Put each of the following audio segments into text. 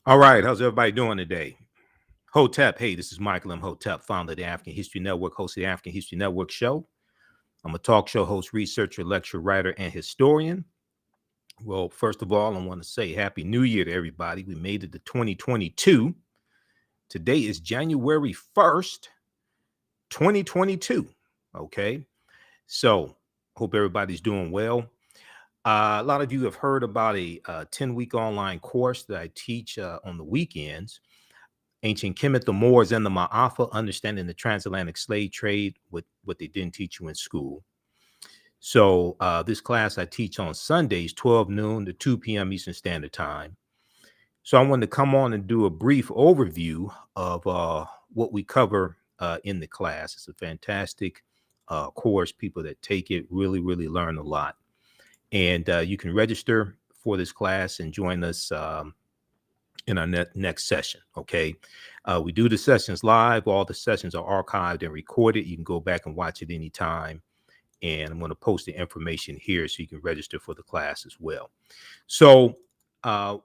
All right, how's everybody doing today? Hotep, hey, this is Michael Imhotep, founder of the African History Network, host of the African History Network show. I'm a talk show host, researcher, lecturer, writer, and historian. Well, first of all, I want to say Happy New Year to everybody. We made it to 2022. Today is January 1st, 2022. Okay, so hope everybody's doing well. A lot of you have heard about a 10-week online course that I teach on the weekends. Ancient Kemet, the Moors, and the Ma'afa, understanding the transatlantic slave trade, what they didn't teach you in school. So this class I teach on Sundays, 12 noon to 2 p.m. Eastern Standard Time. So I wanted to come on and do a brief overview of what we cover in the class. It's a fantastic course. People that take it really, really learn a lot. And you can register for this class and join us in our next session. Okay. We do the sessions live. All the sessions are archived and recorded. You can go back and watch it anytime. And I'm going to post the information here so you can register for the class as well. So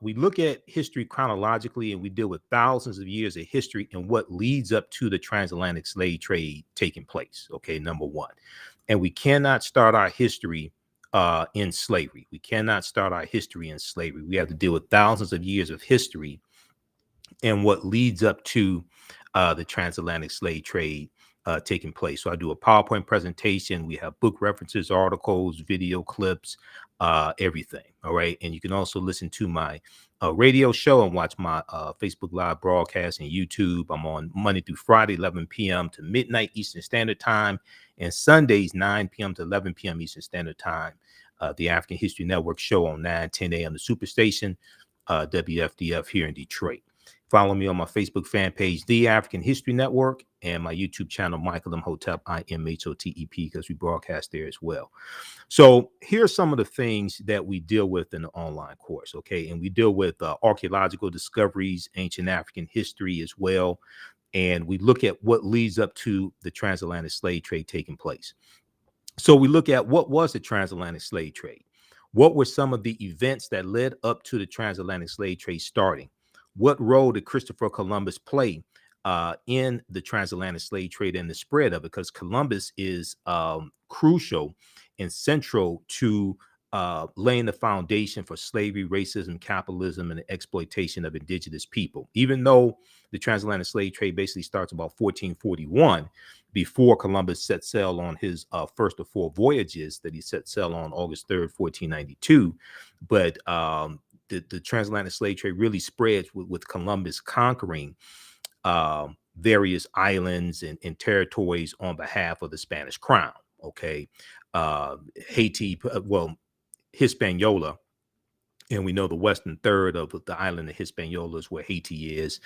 we look at history chronologically, and we deal with thousands of years of history and what leads up to the transatlantic slave trade taking place. Okay, number one. And we cannot start our history in slavery. We cannot start our history in slavery. We have to deal with thousands of years of history and what leads up to the transatlantic slave trade taking place. So I do a PowerPoint presentation. We have book references, articles, video clips, everything. All right. And you can also listen to my radio show and watch my Facebook Live broadcast and YouTube. I'm on Monday through Friday, 11 p.m. to midnight Eastern Standard Time, and Sundays, 9 p.m. to 11 p.m. Eastern Standard Time. The African History Network show on 9:10 a.m. the Superstation, WFDF here in Detroit. Follow me on my Facebook fan page, The African History Network, and my YouTube channel, Michael Imhotep, Imhotep, because we broadcast there as well. So here's some of the things that we deal with in the online course, okay? And we deal with archaeological discoveries, ancient African history as well. And we look at what leads up to the transatlantic slave trade taking place. So we look at what was the transatlantic slave trade? What were some of the events that led up to the transatlantic slave trade starting? What role did Christopher Columbus play in the transatlantic slave trade and the spread of it? Because Columbus is crucial and central to laying the foundation for slavery, racism, capitalism, and the exploitation of indigenous people. Even though the transatlantic slave trade basically starts about 1441, before Columbus set sail on his first of four voyages that he set sail on August 3rd, 1492. But the transatlantic slave trade really spreads with Columbus conquering various islands and territories on behalf of the Spanish crown. Okay. Haiti, well, Hispaniola, and we know the western third of the island of Hispaniola is where Haiti is.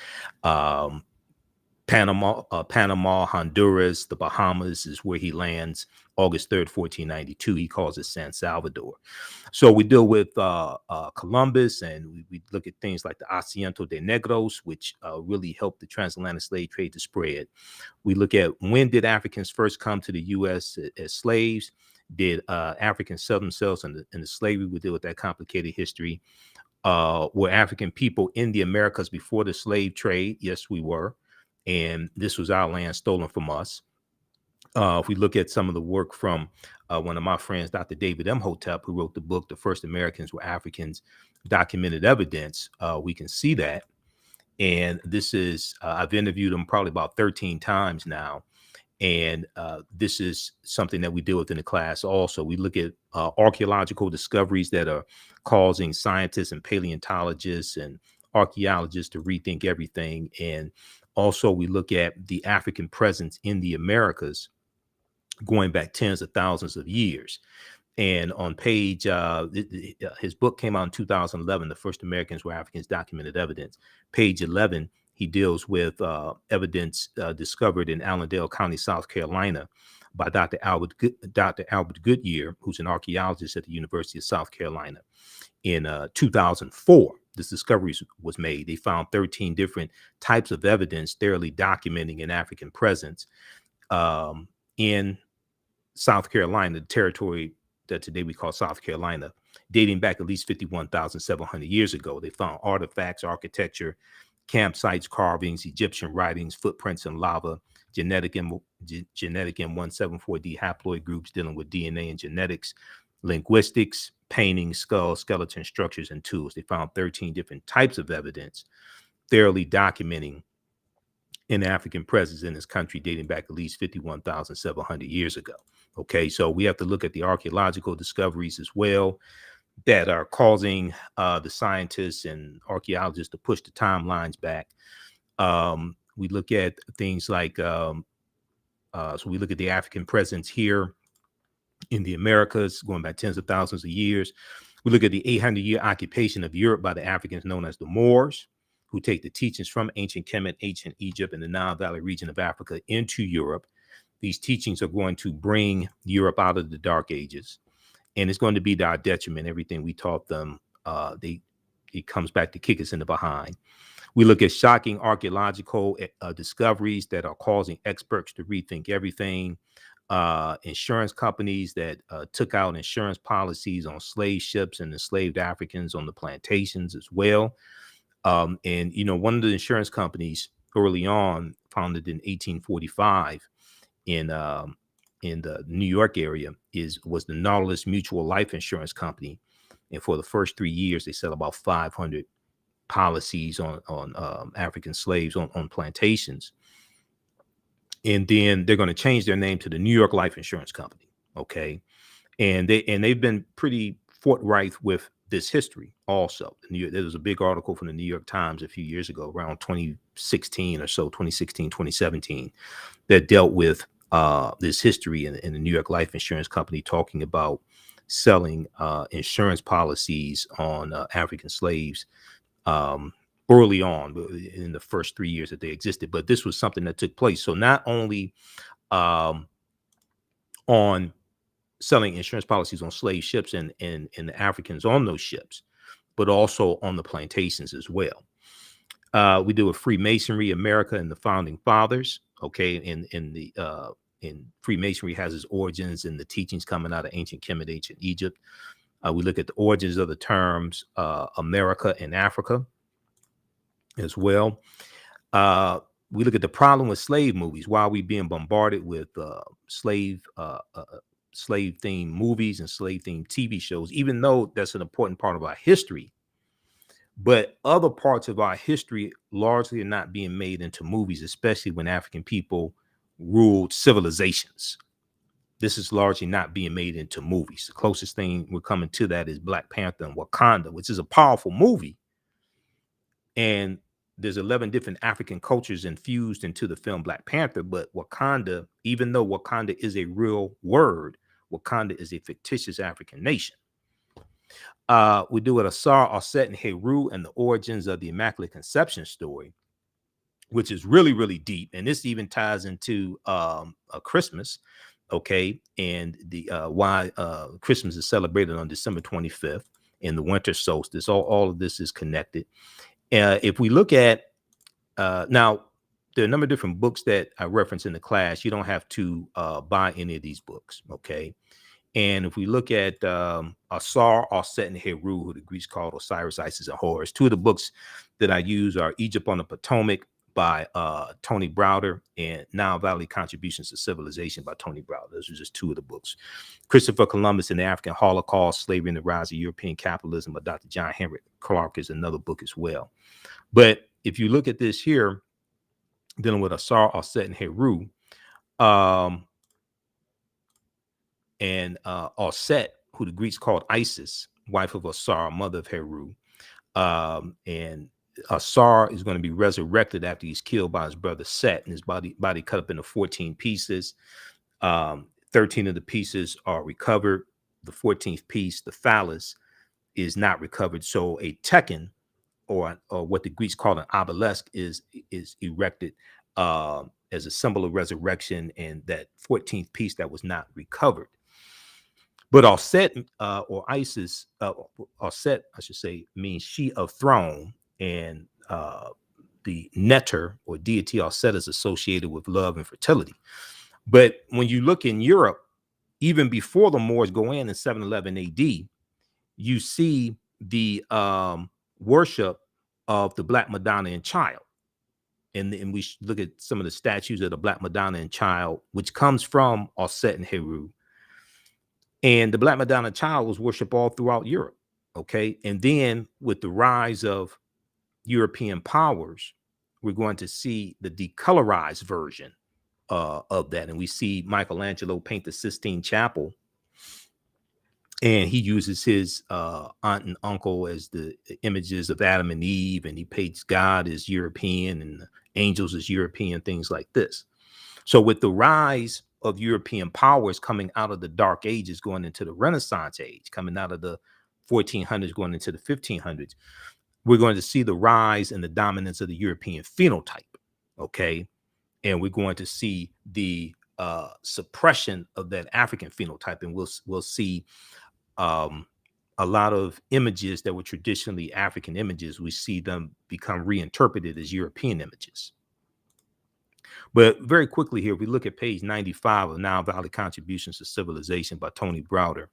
Panama, Honduras, the Bahamas is where he lands August 3rd, 1492. He calls it San Salvador. So we deal with Columbus, and we look at things like the Asiento de Negros, which really helped the transatlantic slave trade to spread. We look at when did Africans first come to the U.S. as slaves? Did Africans sell themselves into slavery? We deal with that complicated history. Were African people in the Americas before the slave trade? Yes, we were. And this was our land stolen from us. If we look at some of the work from one of my friends, Dr. David Imhotep, who wrote the book, The First Americans Were Africans, Documented Evidence, we can see that. And this is, I've interviewed him probably about 13 times now. And this is something that we deal with in the class also. We look at archaeological discoveries that are causing scientists and paleontologists and archaeologists to rethink everything. And also we look at the African presence in the Americas going back tens of thousands of years. And on page, his book came out in 2011, The First Americans Were Africans, Documented Evidence. Page 11, he deals with evidence discovered in Allendale County, South Carolina, by Dr. Albert Goodyear, who's an archaeologist at the University of South Carolina. In 2004, this discovery was made. They found 13 different types of evidence thoroughly documenting an African presence in South Carolina, the territory that today we call South Carolina, dating back at least 51,700 years ago. They found artifacts, architecture, campsites, carvings, Egyptian writings, footprints in lava, genetic M174D haploid groups dealing with DNA and genetics, linguistics, paintings, skulls, skeleton structures, and tools. They found 13 different types of evidence, thoroughly documenting an African presence in this country dating back at least 51,700 years ago. Okay, so we have to look at the archaeological discoveries as well that are causing the scientists and archaeologists to push the timelines back. We look at things like, so we look at the African presence here in the Americas going back tens of thousands of years. We look at the 800-year occupation of Europe by the Africans known as the Moors, who take the teachings from ancient Kemet, ancient Egypt, and the Nile Valley region of Africa into Europe. These teachings are going to bring Europe out of the Dark Ages, and it's going to be to our detriment. Everything we taught them, it comes back to kick us in the behind. We look at shocking archaeological discoveries that are causing experts to rethink everything. Insurance companies that took out insurance policies on slave ships and enslaved Africans on the plantations as well. And, you know, one of the insurance companies early on, founded in 1845 in the New York area, was the Nautilus Mutual Life Insurance Company. And for the first 3 years, they sell about 500 policies on African slaves on plantations. And then they're going to change their name to the New York Life Insurance Company. Okay. And they've been pretty forthright with this history also. There was a big article from the New York Times a few years ago, around 2016 or so, 2016, 2017, that dealt with this history in the New York Life Insurance Company, talking about selling insurance policies on African slaves early on in the first 3 years that they existed. But this was something that took place. So not only on selling insurance policies on slave ships and the Africans on those ships, but also on the plantations as well. We deal with Freemasonry, America, and the founding fathers. Okay, in Freemasonry has its origins in the teachings coming out of ancient Kemet, ancient Egypt. We look at the origins of the terms America and Africa as well. We look at the problem with slave movies. Why are we being bombarded with slave-themed movies and slave-themed TV shows, even though that's an important part of our history? But other parts of our history largely are not being made into movies, especially when African people ruled civilizations. This is largely not being made into movies. The closest thing we're coming to that is Black Panther and Wakanda, which is a powerful movie. And there's 11 different African cultures infused into the film Black Panther. But Wakanda, even though Wakanda is a real word, Wakanda is a fictitious African nation. We do it Asar, Osset, and Heru, and the origins of the Immaculate Conception story, which is really, really deep. And this even ties into a Christmas, okay, and the why Christmas is celebrated on December 25th in the winter solstice. All of this is connected. If we look at now, there are a number of different books that I reference in the class. You don't have to buy any of these books, okay? And if we look at Asar, Osset, and Heru, who the Greeks called Osiris, Isis, and Horus, two of the books that I use are Egypt on the Potomac by Tony Browder and Nile Valley Contributions to Civilization by Tony Browder. Those are just two of the books. Christopher Columbus and the African Holocaust, Slavery and the Rise of European Capitalism by Dr. John Henry Clark is another book as well. But if you look at this here, dealing with Asar, Osset, and Heru, and Osset, who the Greeks called Isis, wife of Asar, mother of Heru, and Asar is going to be resurrected after he's killed by his brother Set, and his body cut up into 14 pieces. 13 of the pieces are recovered. The 14th piece, the phallus, is not recovered. So a tekken, or what the Greeks call an obelisk, is erected as a symbol of resurrection, and that 14th piece that was not recovered. But Osset or Isis, Osset, I should say, means she of throne, and the neter or deity Osset is associated with love and fertility. But when you look in Europe, even before the Moors go in 711 AD, you see the worship of the Black Madonna and Child. And we look at some of the statues of the Black Madonna and Child, which comes from Osset and Heru. And the Black Madonna and Child was worshipped all throughout Europe. Okay. And then with the rise of European powers, we're going to see the decolorized version of that. And we see Michelangelo paint the Sistine Chapel. And he uses his aunt and uncle as the images of Adam and Eve, and he paints God as European and the angels as European, things like this. So with the rise of European powers coming out of the Dark Ages, going into the Renaissance age, coming out of the 1400s, going into the 1500s, we're going to see the rise and the dominance of the European phenotype, okay? And we're going to see the suppression of that African phenotype, and we'll see a lot of images that were traditionally African images. We see them become reinterpreted as European images. But very quickly here, if we look at page 95 of Nile Valley Contributions to Civilization by Tony Browder,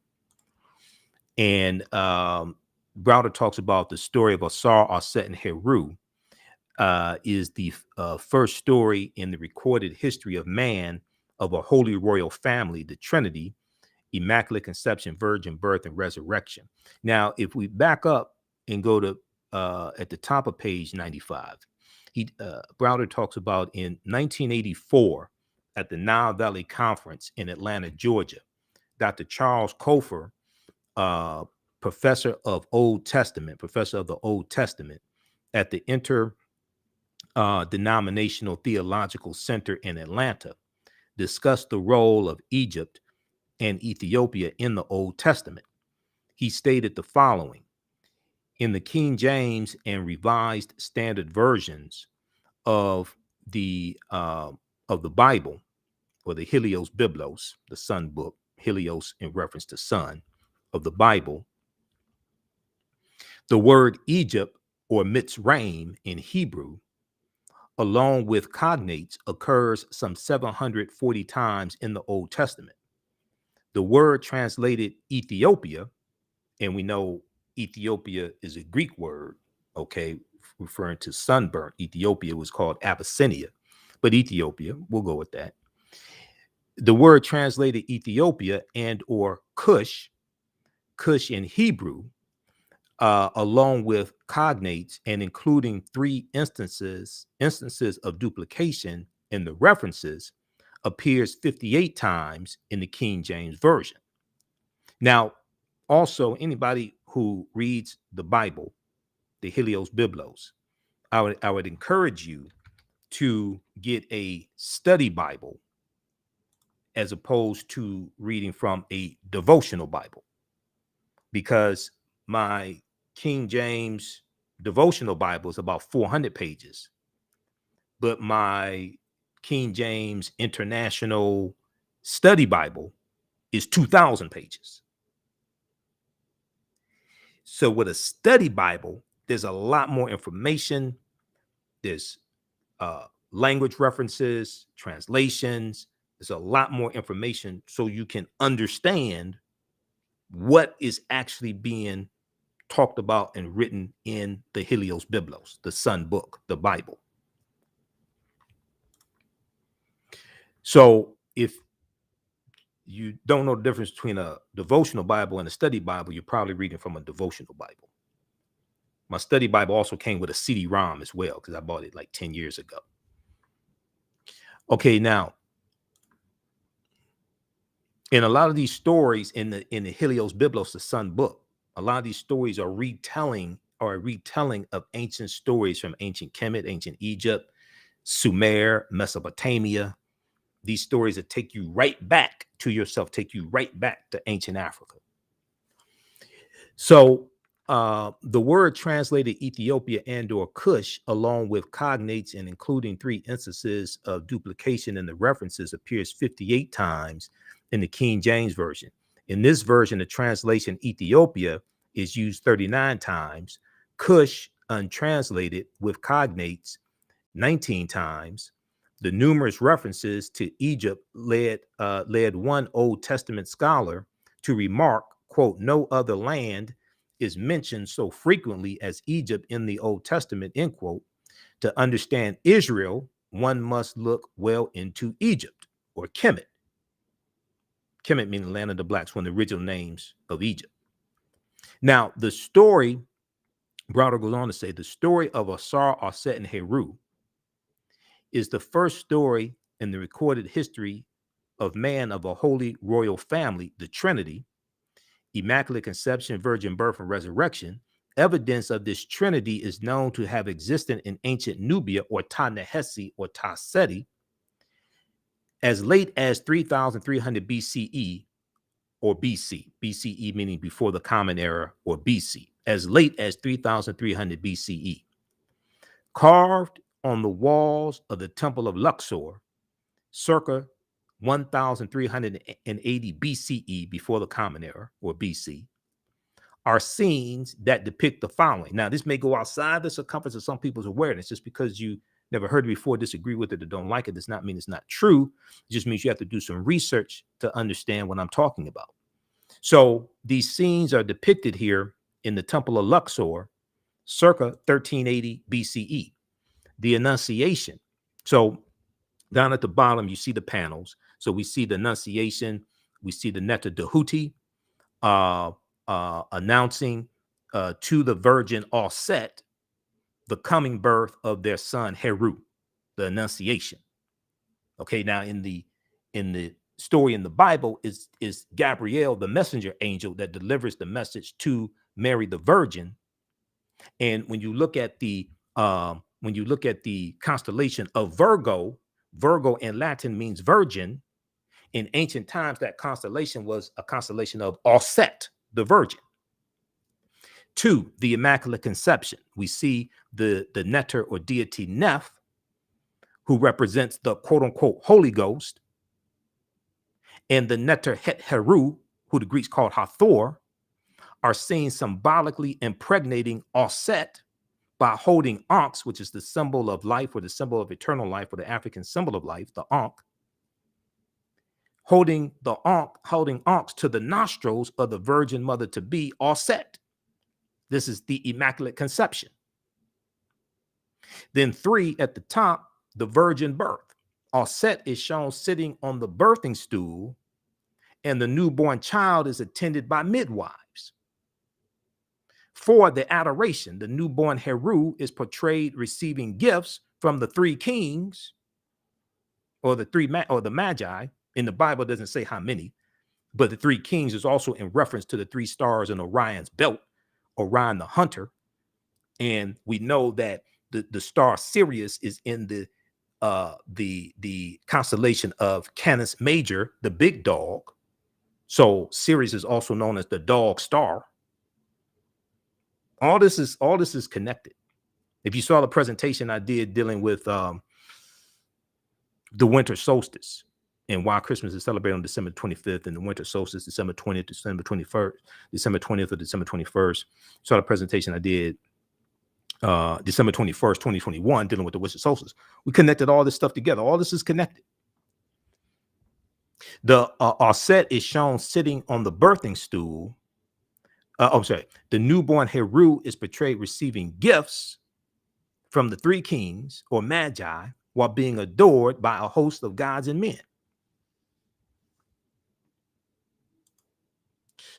and Browder talks about the story of Asar, Osset, and Heru is the first story in the recorded history of man of a holy royal family, the Trinity, Immaculate Conception, Virgin Birth, and Resurrection. Now, if we back up and go to at the top of page 95, Browder talks about in 1984 at the Nile Valley Conference in Atlanta, Georgia, Dr. Charles Kofer, professor of the Old Testament at the Interdenominational Theological Center in Atlanta, discussed the role of Egypt and Ethiopia in the Old Testament. He stated the following: in the King James and Revised Standard versions of the Bible, or the Helios Biblos, the Sun book, Helios in reference to sun of the Bible, the word Egypt, or Mitzrayim in Hebrew, along with cognates, occurs some 740 times in the Old Testament. The word translated Ethiopia, and we know Ethiopia is a Greek word, okay, referring to sunburnt. Ethiopia was called Abyssinia, but Ethiopia, we'll go with that. The word translated Ethiopia and or Cush in Hebrew, along with cognates and including 3 instances of duplication in the references, appears 58 times in the King James Version. Now, also, anybody who reads the Bible, the Helios Biblos, I would encourage you to get a study Bible as opposed to reading from a devotional Bible, because my King James devotional Bible is about 400 pages, but my King James International Study Bible is 2,000 pages. So with a study Bible, there's a lot more information. There's language references, translations. There's a lot more information so you can understand what is actually being talked about and written in the Helios Biblos, the Sun book, the Bible. So if you don't know the difference between a devotional Bible and a study Bible, you're probably reading from a devotional Bible. My study Bible also came with a CD-ROM as well, because I bought it like 10 years ago. Okay, now, in a lot of these stories in the Helios Biblos, the Sun book, a lot of these stories are a retelling of ancient stories from ancient Kemet, ancient Egypt, Sumer, Mesopotamia. These stories that take you right back to yourself, take you right back to ancient Africa. So the word translated Ethiopia and or Cush, along with cognates and including 3 instances of duplication in the references, appears 58 times in the King James Version. In this version, the translation Ethiopia is used 39 times, Cush untranslated with cognates 19 times, The numerous references to Egypt led one Old Testament scholar to remark, quote, no other land is mentioned so frequently as Egypt in the Old Testament, end quote. To understand Israel, one must look well into Egypt, or Kemet. Kemet meaning the land of the blacks, one of the original names of Egypt. Now, the story, Browder goes on to say, the story of Asar, Aset, and Heru is the first story in the recorded history of man of a holy royal family, the Trinity, Immaculate Conception, Virgin Birth, and Resurrection. Evidence of this Trinity is known to have existed in ancient Nubia, or Ta-Nehesi, or Ta-Seti, as late as 3,300 BCE, or BC. BCE meaning before the Common Era, or BC, as late as 3,300 BCE. Carved on the walls of the Temple of Luxor, circa 1,380 BCE, before the Common Era, or BC, are scenes that depict the following. Now, this may go outside the circumference of some people's awareness. Just because you never heard it before, disagree with it, or don't like it, does not mean it's not true. It just means you have to do some research to understand what I'm talking about. So these scenes are depicted here in the Temple of Luxor, circa 1380 BCE. The Annunciation. So down at the bottom, you see the panels. So we see the Annunciation. We see the Netta Dehuti, announcing to the Virgin Aset the coming birth of their son Heru, the Annunciation. Okay, now in the story in the Bible is Gabriel, the messenger angel that delivers the message to Mary the Virgin. And when you look at the constellation of Virgo, Virgo in Latin means virgin. In ancient times, that constellation was a constellation of Aset, the Virgin. 2, the Immaculate Conception. We see the Neter or deity Neph, who represents the quote-unquote Holy Ghost, and the Neter Het Heru, who the Greeks called Hathor, are seen symbolically impregnating Aset by holding Ankhs, which is the symbol of life, or the symbol of eternal life, or the African symbol of life, the Ankh, holding Ankhs to the nostrils of the Virgin Mother to be Aset. This is the Immaculate Conception. Then 3 at the top, the Virgin Birth. Aset is shown sitting on the birthing stool, and the newborn child is attended by midwives. 4, the Adoration. The newborn Heru is portrayed receiving gifts from the 3 kings, or the Magi. In the Bible, it doesn't say how many, but the 3 kings is also in reference to the 3 stars in Orion's belt, Orion the hunter. And we know that the star Sirius is in the constellation of Canis Major, the big dog. So Sirius is also known as the dog star. All this is connected. If you saw the presentation I did dealing with the winter solstice and why Christmas is celebrated on December 25th, and the winter solstice December 20th, December 21st, December 20th or December 21st. Saw the presentation I did December 21st, 2021, dealing with the winter solstice. We connected all this stuff together. All this is connected. The Aset is shown sitting on the birthing stool. The newborn Heru is portrayed receiving gifts from the 3 kings, or Magi, while being adored by a host of gods and men.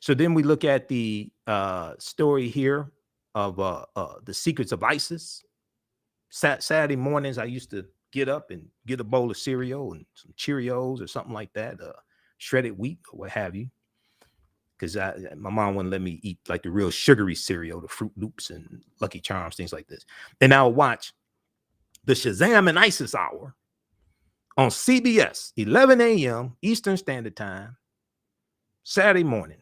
So then we look at the story here of the secrets of Isis. Saturday mornings, I used to get up and get a bowl of cereal and some Cheerios or something like that, shredded wheat or what have you, because my mom wouldn't let me eat like the real sugary cereal, the Fruit Loops and Lucky Charms, things like this. And I would watch the Shazam and Isis Hour on CBS, 11 a.m. Eastern Standard Time, Saturday morning.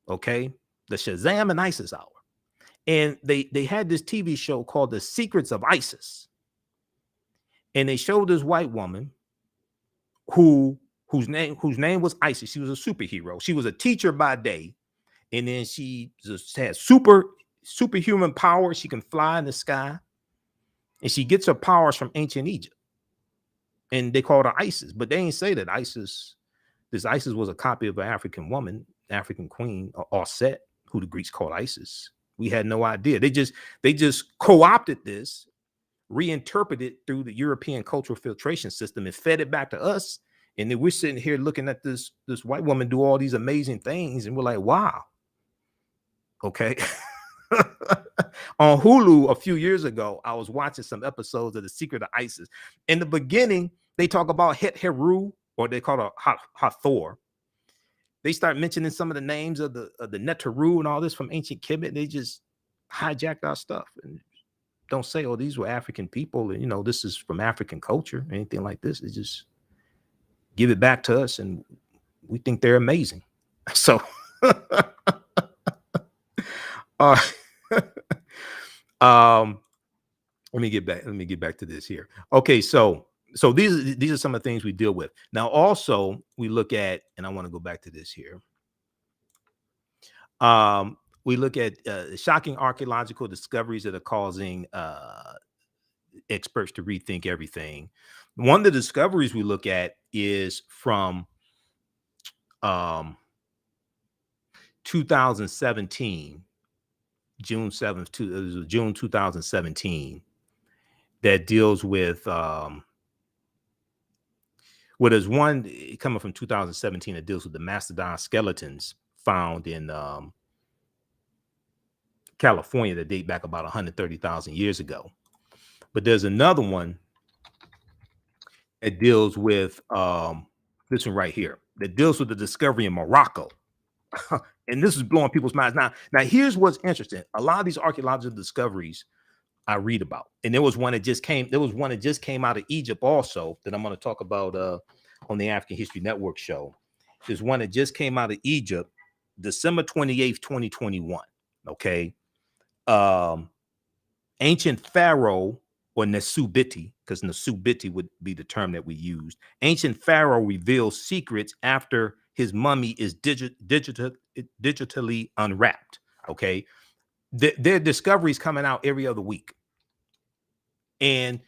Okay, the Shazam and Isis Hour. And they had this TV show called The Secrets of Isis. And they showed this white woman whose name was Isis. She was a superhero. She was a teacher by day, and then she just had superhuman power. She can fly in the sky, and she gets her powers from ancient Egypt. and they called her Isis, but they ain't say that this Isis was a copy of an African woman, African queen, or Set, who the Greeks called Isis. We had no idea. They just co-opted this, reinterpreted it through the European cultural filtration system, and fed it back to us. And then we're sitting here looking at this white woman do all these amazing things, and we're like, wow. Okay. On Hulu a few years ago, I was watching some episodes of The Secret of Isis. In the beginning, they talk about Het Heru, or they call it Hathor. They start mentioning some of the names of the Neteru and all this from ancient Kemet. They just hijacked our stuff and don't say, oh, these were African people, and this is from African culture, anything like this. They just give it back to us, and we think they're amazing. So let me get back to this here. Okay, so these are some of the things we deal with. Now also we look at, and I want to go back to this here. We look at shocking archaeological discoveries that are causing experts to rethink everything. One of the discoveries we look at is from 2017, June 7th, June 2017, that deals with there's one coming from 2017 that deals with the mastodon skeletons found in California that date back about 130,000 years ago. But there's another one that deals with this one right here, that deals with the discovery in Morocco. And this is blowing people's minds. Now here's what's interesting. A lot of these archaeological discoveries I read about, and there was one that just came out of Egypt also that I'm going to talk about on the African History Network show. There's one that just came out of Egypt, December 28th, 2021. Okay. Ancient Pharaoh, or Nesubiti, because Nesubiti would be the term that we used. Ancient Pharaoh reveals secrets after his mummy is digitally unwrapped. Okay. Their discoveries coming out every other week. And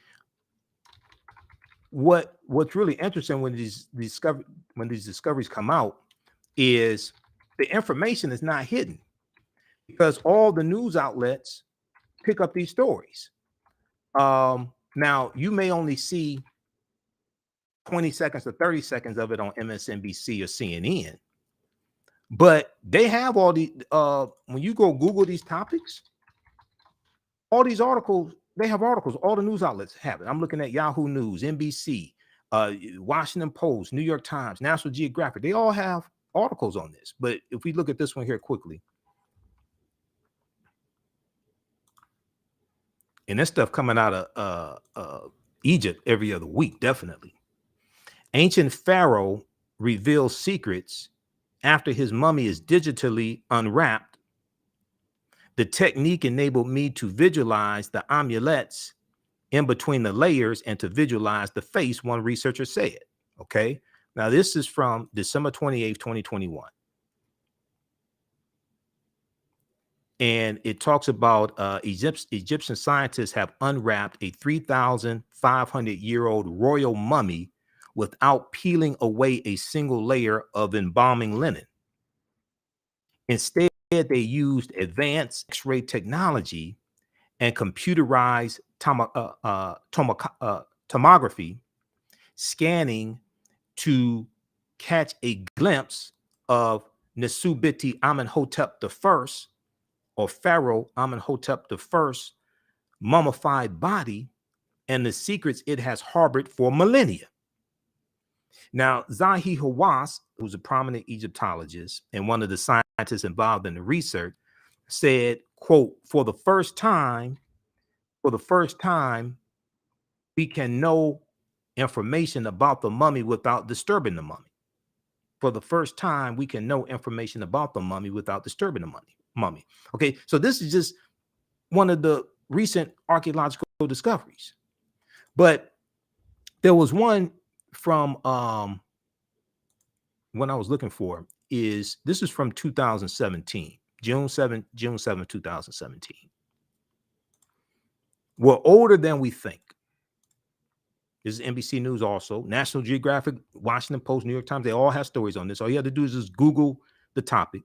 what's really interesting when these discoveries come out is the information is not hidden, because all the news outlets pick up these stories. Now you may only see 20 seconds or 30 seconds of it on MSNBC or CNN, but they have all the when you go Google these topics, all these articles, they have articles, all the news outlets have it. I'm looking at Yahoo News, NBC, Washington Post, New York Times, National Geographic. They all have articles on this. But if we look at this one here quickly, and this stuff coming out of Egypt every other week, definitely. Ancient Pharaoh reveals secrets after his mummy is digitally unwrapped. The technique enabled me to visualize the amulets in between the layers and to visualize the face, one researcher said. Okay. Now this is from December 28th, 2021. And it talks about Egyptian scientists have unwrapped a 3,500-year-old royal mummy without peeling away a single layer of embalming linen. Instead, they used advanced X-ray technology and computerized tomography scanning to catch a glimpse of Nesubiti Amenhotep I, or Pharaoh Amenhotep I, mummified body and the secrets it has harbored for millennia. Now, Zahi Hawass, who's a prominent Egyptologist and one of the scientists involved in the research, said, quote, for the first time, we can know information about the mummy without disturbing the mummy. For the first time, we can know information about the mummy without disturbing the mummy. Okay, so this is just one of the recent archaeological discoveries. But there was one from when I was looking for this is from 2017, June 7, 2017. We're older than we think. This is NBC News also. National Geographic, Washington Post, New York Times, they all have stories on this. All you have to do is just Google the topic.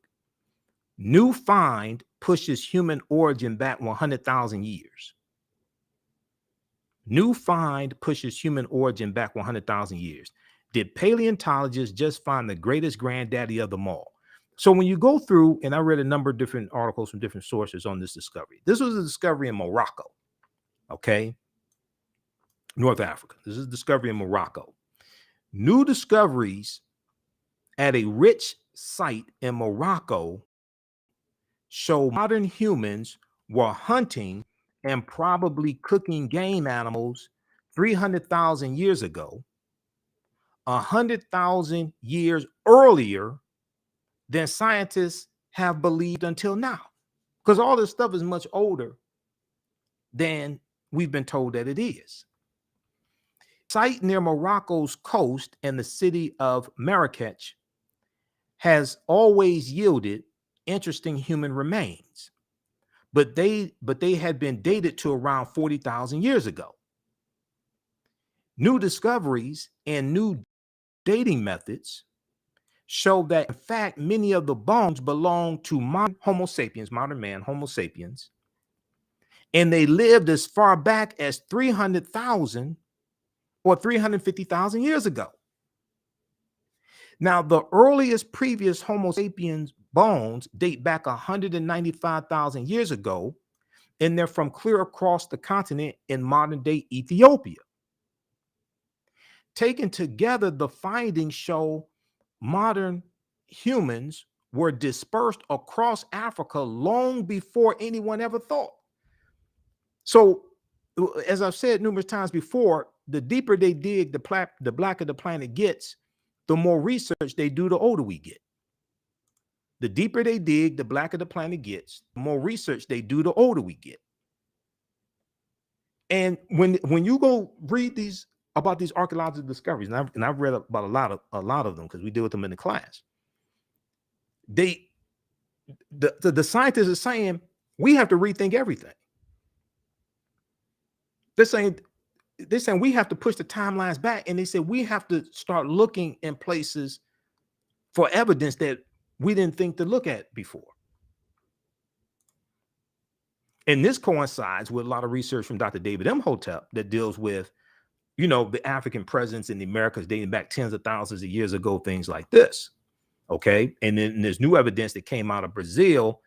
New find pushes human origin back 100,000 years. New find pushes human origin back 100,000 years. Did paleontologists just find the greatest granddaddy of them all? So when you go through, and I read a number of different articles from different sources on this discovery. This was a discovery in Morocco, okay? North Africa. This is a discovery in Morocco. New discoveries at a rich site in Morocco show modern humans were hunting and probably cooking game animals 300,000 years ago, 100,000 years earlier than scientists have believed until now. Because all this stuff is much older than we've been told that it is. Site near Morocco's coast and the city of Marrakech has always yielded interesting human remains, but they had been dated to around 40,000 years ago. New discoveries and new dating methods show that, in fact, many of the bones belong to modern Homo sapiens, modern man, Homo sapiens, and they lived as far back as 300,000 or 350,000 years ago. Now, the earliest previous Homo sapiens bones date back 195,000 years ago, and they're from clear across the continent in modern-day Ethiopia. Taken together, the findings show modern humans were dispersed across Africa long before anyone ever thought. So, as I've said numerous times before, the deeper they dig, the blacker the planet gets, the more research they do, the older we get. The deeper they dig, the blacker the planet gets, the more research they do, the older we get. And when you go read about these archaeological discoveries, and I've read about a lot of them because we deal with them in the class. The scientists are saying we have to rethink everything. They're saying we have to push the timelines back, and they said we have to start looking in places for evidence that we didn't think to look at before. And this coincides with a lot of research from Dr. David Imhotep that deals with, the African presence in the Americas dating back tens of thousands of years ago, things like this. Okay. And then there's new evidence that came out of Brazil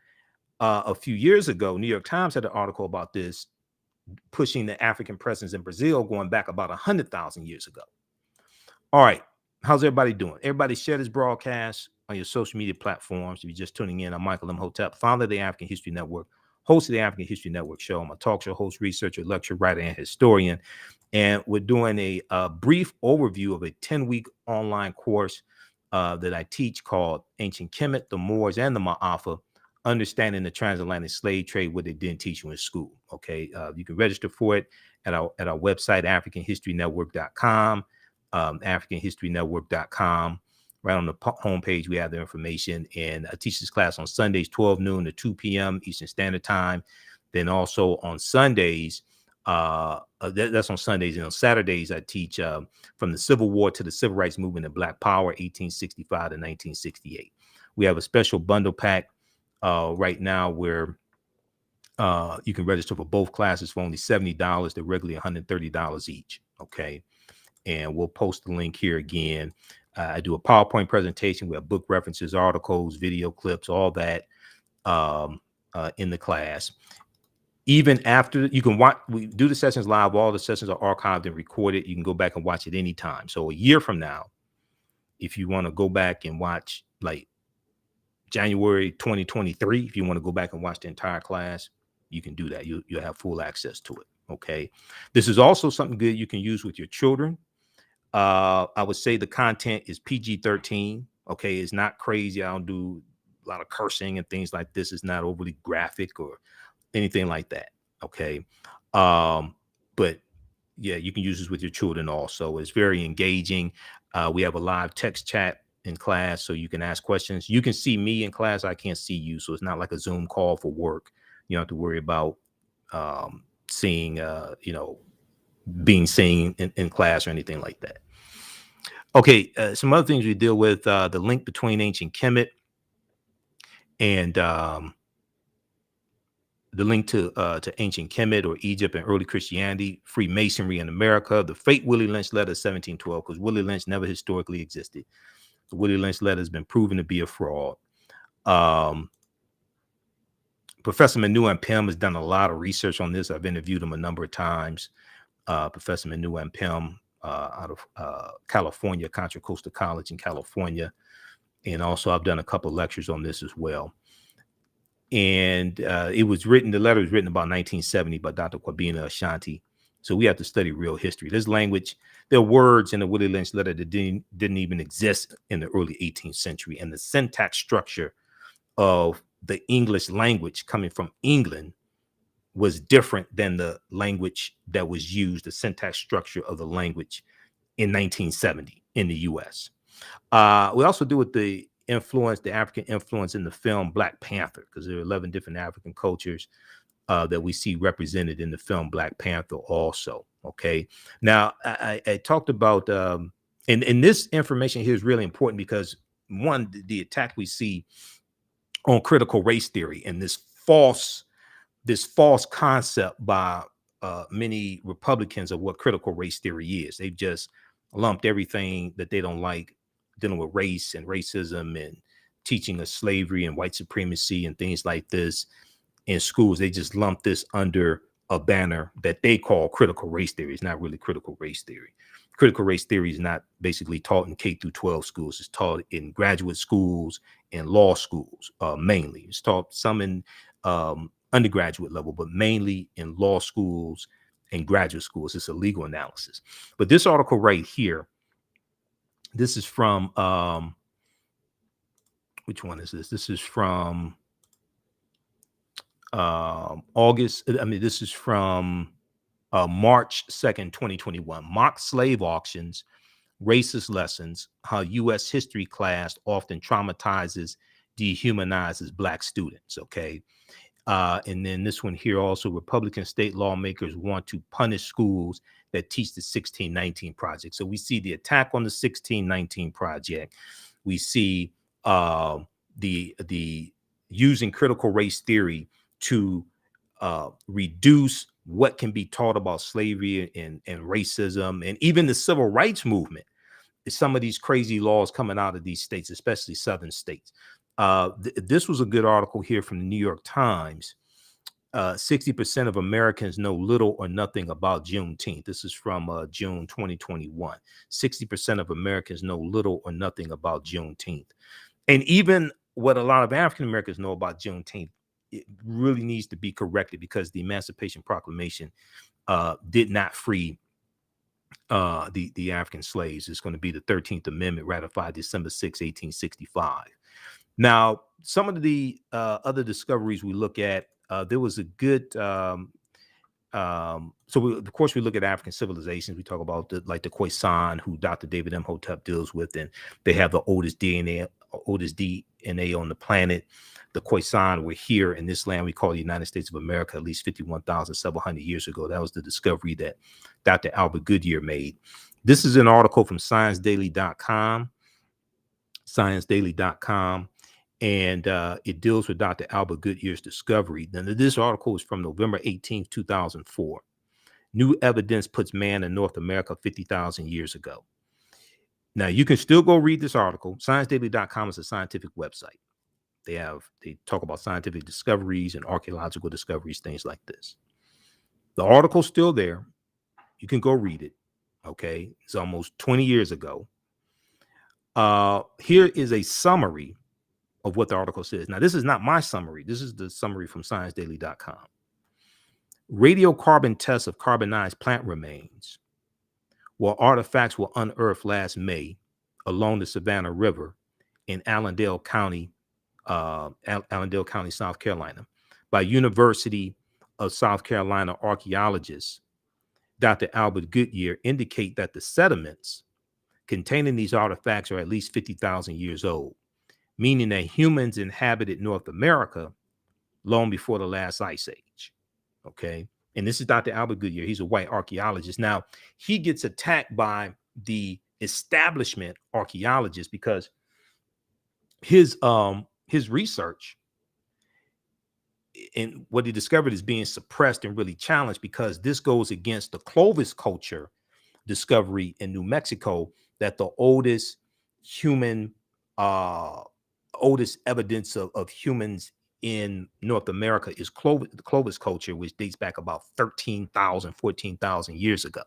a few years ago. New York Times had an article about this, pushing the African presence in Brazil going back about 100,000 years ago. All right. How's everybody doing? Everybody share this broadcast on your social media platforms. If you're just tuning in, I'm Michael Imhotep, founder of the African History Network, host of the African History Network show. I'm a talk show host, researcher, lecturer, writer, and historian. And we're doing a brief overview of a 10-week online course that I teach called Ancient Kemet, the Moors, and the Ma'afa, Understanding the Transatlantic Slave Trade, what they didn't teach you in school. Okay. You can register for it at our website, AfricanHistoryNetwork.com, AfricanHistoryNetwork.com. Right on the homepage, we have the information. And I teach this class on Sundays, 12 noon to 2 p.m. Eastern Standard Time. Then also on Sundays, that's on Sundays. And on Saturdays, I teach from the Civil War to the Civil Rights Movement and Black Power, 1865 to 1968. We have a special bundle pack right now where you can register for both classes for only $70. They're regularly $130 each. Okay. And we'll post the link here again. I do a PowerPoint presentation. We have book references, articles, video clips, all that in the class. Even after you can watch, we do the sessions live. All the sessions are archived and recorded. You can go back and watch it anytime. So a year from now, if you want to go back and watch like January 2023, if you want to go back and watch the entire class, you can do that. You'll have full access to it. Okay. This is also something good you can use with your children. I would say the content is PG-13. Okay. It's not crazy. I don't do a lot of cursing and things like this. It's not overly graphic or anything like that. Okay. But yeah, you can use this with your children also. It's very engaging. We have a live text chat in class, so you can ask questions. You can see me in class. I can't see you. So it's not like a Zoom call for work. You don't have to worry about seeing, being seen in class or anything like that. Okay, some other things we deal with, the link between ancient Kemet and the link to ancient Kemet or Egypt and early Christianity, Freemasonry in America, the fake Willie Lynch letter 1712, because Willie Lynch never historically existed. The Willie Lynch letter has been proven to be a fraud. Professor Manu Pym has done a lot of research on this. I've interviewed him a number of times. Professor Manu Pym out of California, Contra Costa College in California. And also I've done a couple of lectures on this as well. And the letter was written about 1970 by Dr. Kwabena Ashanti. So we have to study real history. This language, there are words in the Willie Lynch letter that didn't even exist in the early 18th century. And the syntax structure of the English language coming from England was different than the language that was used, the syntax structure of the language in 1970 in the US. We also do with the African influence in the film Black Panther, because there are 11 different African cultures that we see represented in the film Black Panther also. Okay. Now, I talked about, and this information here is really important because, one, the attack we see on critical race theory and this false concept by many Republicans of what critical race theory is. They've just lumped everything that they don't like dealing with race and racism and teaching of slavery and white supremacy and things like this in schools. They just lump this under a banner that they call critical race theory. It's not really critical race theory. Critical race theory is not basically taught in K through 12 schools. It's taught in graduate schools and law schools mainly. It's taught some in undergraduate level, but mainly in law schools and graduate schools. It's a legal analysis. But this article right here, this is from, which one is this? This is from August. I mean, this is from March 2nd, 2021. Mock slave auctions, racist lessons, how U.S. history class often traumatizes, dehumanizes Black students. Okay. And then this one here also, Republican state lawmakers want to punish schools that teach the 1619 project. So we see the attack on the 1619 project. We see the using critical race theory to reduce what can be taught about slavery and racism and even the civil rights movement. Some of these crazy laws coming out of these states, especially southern states. This was a good article here from the New York Times. 60% of Americans know little or nothing about Juneteenth. This is from June 2021. 60% of Americans know little or nothing about Juneteenth. And even what a lot of African Americans know about Juneteenth, it really needs to be corrected because the Emancipation Proclamation did not free the African slaves. It's going to be the 13th Amendment ratified December 6, 1865. Now, some of the other discoveries we look at, there was a good, of course, we look at African civilizations. We talk about the Khoisan, who Dr. David Imhotep deals with, and they have the oldest DNA on the planet. The Khoisan were here in this land we call the United States of America at least 51,700 years ago. That was the discovery that Dr. Albert Goodyear made. This is an article from ScienceDaily.com. And it deals with Dr. Albert Goodyear's discovery. Now, this article is from November 18th, 2004. New evidence puts man in North America 50,000 years ago. Now, you can still go read this article. ScienceDaily.com is a scientific website. They talk about scientific discoveries and archaeological discoveries, things like this. The article's still there. You can go read it. Okay. It's almost 20 years ago. Here is a summary of what the article says. Now, this is not my summary. This is the summary from ScienceDaily.com. Radiocarbon tests of carbonized plant remains, where artifacts were unearthed last May along the Savannah River in Allendale County, South Carolina, by University of South Carolina archaeologist Dr. Albert Goodyear, indicate that the sediments containing these artifacts are at least 50,000 years old, meaning that humans inhabited North America long before the last ice age. Okay. And this is Dr. Albert Goodyear. He's a white archaeologist. Now, he gets attacked by the establishment archaeologists because his research and what he discovered is being suppressed and really challenged, because this goes against the Clovis culture discovery in New Mexico, that the oldest human oldest evidence of humans in North America is the Clovis culture, which dates back about 13,000, 14,000 years ago.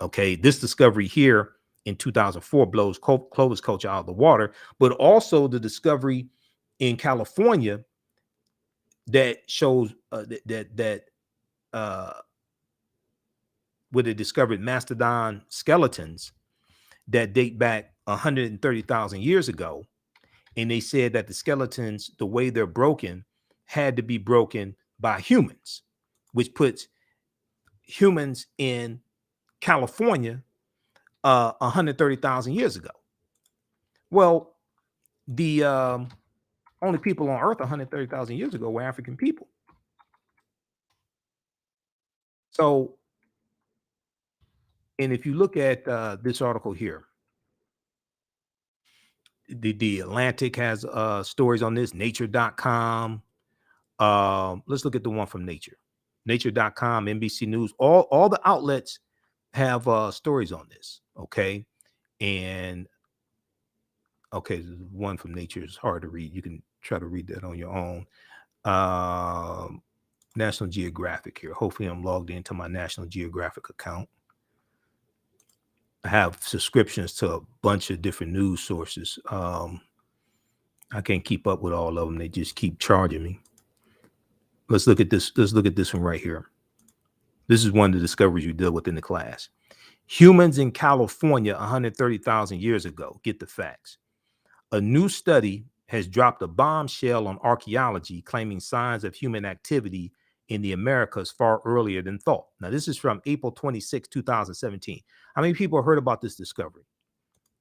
Okay, this discovery here in 2004 blows Clovis culture out of the water, but also the discovery in California that shows that where they discovered mastodon skeletons that date back 130,000 years ago. And they said that the skeletons, the way they're broken, had to be broken by humans, which puts humans in California 130,000 years ago. Well, the only people on Earth 130,000 years ago were African people. So, and if you look at this article here, the Atlantic has stories on this, nature.com. Let's look at the one from Nature. Nature.com, NBC News, all the outlets have stories on this. Okay. And okay, the one from Nature is hard to read. You can try to read that on your own. National Geographic here. Hopefully I'm logged into my National Geographic account. I have subscriptions to a bunch of different news sources. I can't keep up with all of them. They just keep charging me. Let's look at this. Let's look at this one right here. This is one of the discoveries you deal with in the class. Humans in California 130,000 years ago. Get the facts. A new study has dropped a bombshell on archaeology, claiming signs of human activity in the Americas far earlier than thought. Now, this is from April 26, 2017. How many people heard about this discovery?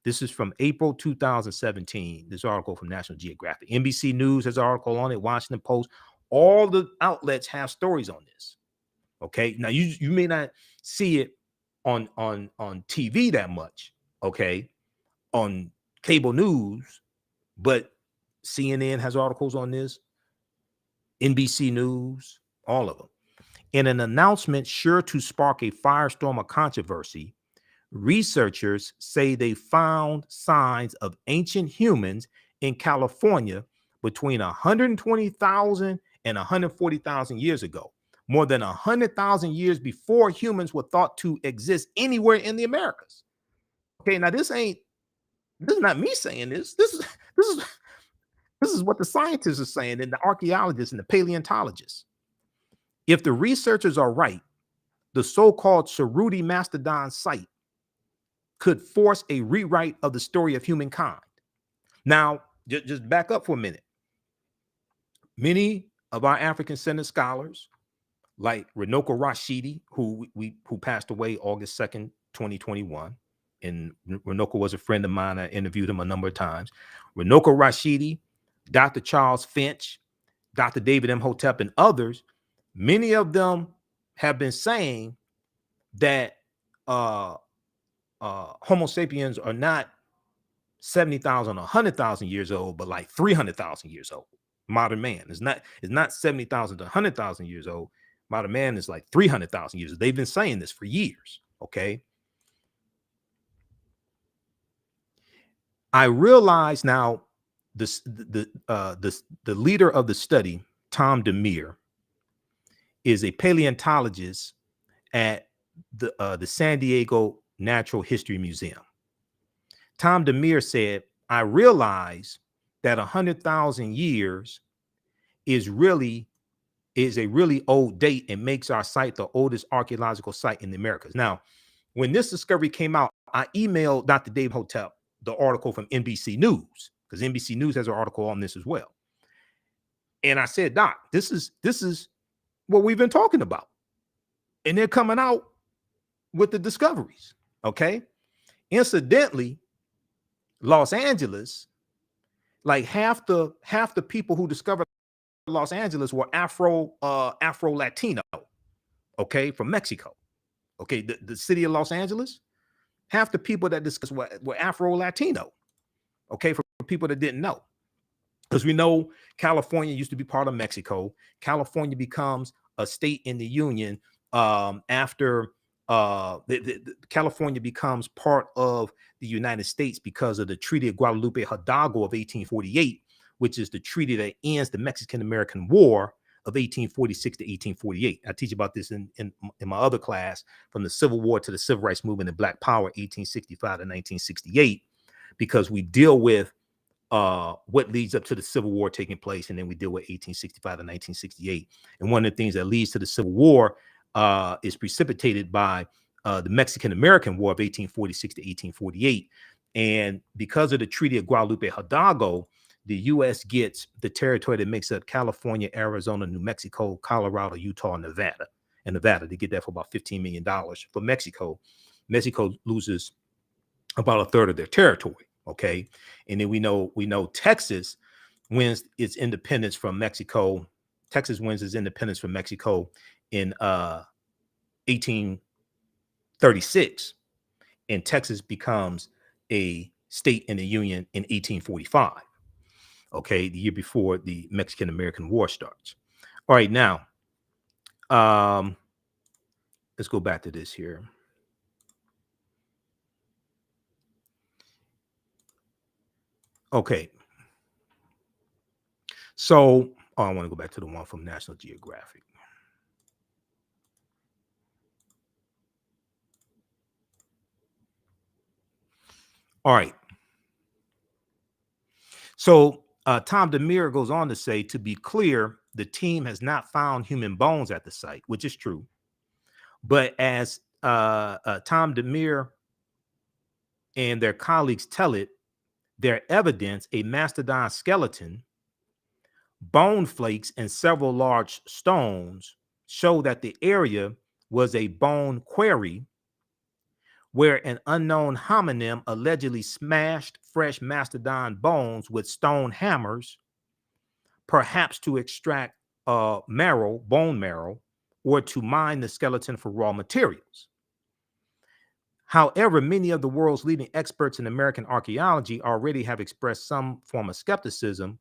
This is from April 2017. This article from National Geographic. NBC News has an article on it. Washington Post. All the outlets have stories on this. Okay. Now, you may not see it on TV that much. Okay. On cable news, but CNN has articles on this. NBC News, all of them. In an announcement sure to spark a firestorm of controversy, researchers say they found signs of ancient humans in California between 120,000 and 140,000 years ago, more than 100,000 years before humans were thought to exist anywhere in the Americas. Okay, now this is not me saying this. This is what the scientists are saying, and the archaeologists and the paleontologists. If the researchers are right, the so-called Cerruti Mastodon site could force a rewrite of the story of humankind. Now, just back up for a minute. Many of our African-centered scholars, like Runoko Rashidi, who passed away August 2nd, 2021, and Runoko was a friend of mine. I interviewed him a number of times. Runoko Rashidi, Dr. Charles Finch, Dr. David Imhotep, and others, many of them have been saying that Homo sapiens are not 70,000 or 100,000 years old, but like 300,000 years old. Modern man is not 70,000 to 100,000 years old. Modern man is like 300,000 years old. They've been saying this for years. Okay. I realize now the leader of the study, Tom Demir, is a paleontologist at the San Diego Natural History Museum. Tom Demir said, I realize that 100,000 years is a really old date and makes our site the oldest archaeological site in the Americas. Now, when this discovery came out, I emailed Dr. Dave Hotep the article from NBC News, because NBC News has an article on this as well. And I said, Doc, this is what we've been talking about. And they're coming out with the discoveries. Okay. Incidentally, Los Angeles, like half the people who discovered Los Angeles were Afro Latino. okay, from Mexico. Okay, the city of Los Angeles, half the people that discussed were Afro-Latino. Okay, for people that didn't know. Because we know California used to be part of Mexico. California becomes a state in the Union after California becomes part of the United States because of the Treaty of Guadalupe Hidalgo of 1848, which is the treaty that ends the Mexican-American War of 1846 to 1848. I teach about this in my other class, from the Civil War to the Civil Rights Movement and Black Power, 1865 to 1968, because we deal with what leads up to the Civil War taking place, and then we deal with 1865 to 1968. And one of the things that leads to the Civil War is precipitated by the Mexican-American War of 1846 to 1848. And because of the Treaty of Guadalupe Hidalgo, the U.S. gets the territory that makes up California, Arizona, New Mexico, Colorado, Utah, and Nevada. And Nevada, they get that for about $15 million. For Mexico, Mexico loses about a third of their territory. Okay, and then we know Texas wins its independence from Mexico. Texas wins its independence from Mexico in 1836, and Texas becomes a state in the Union in 1845. Okay, the year before the Mexican-American War starts. All right, now let's go back to this here. Okay. So, I want to go back to the one from National Geographic. All right. So, Tom DeMere goes on to say, to be clear, the team has not found human bones at the site, which is true. But as Tom DeMere and their colleagues tell it, their evidence, a mastodon skeleton, bone flakes, and several large stones show that the area was a bone quarry where an unknown hominin allegedly smashed fresh mastodon bones with stone hammers, perhaps to extract bone marrow, or to mine the skeleton for raw materials. However, many of the world's leading experts in American archaeology already have expressed some form of skepticism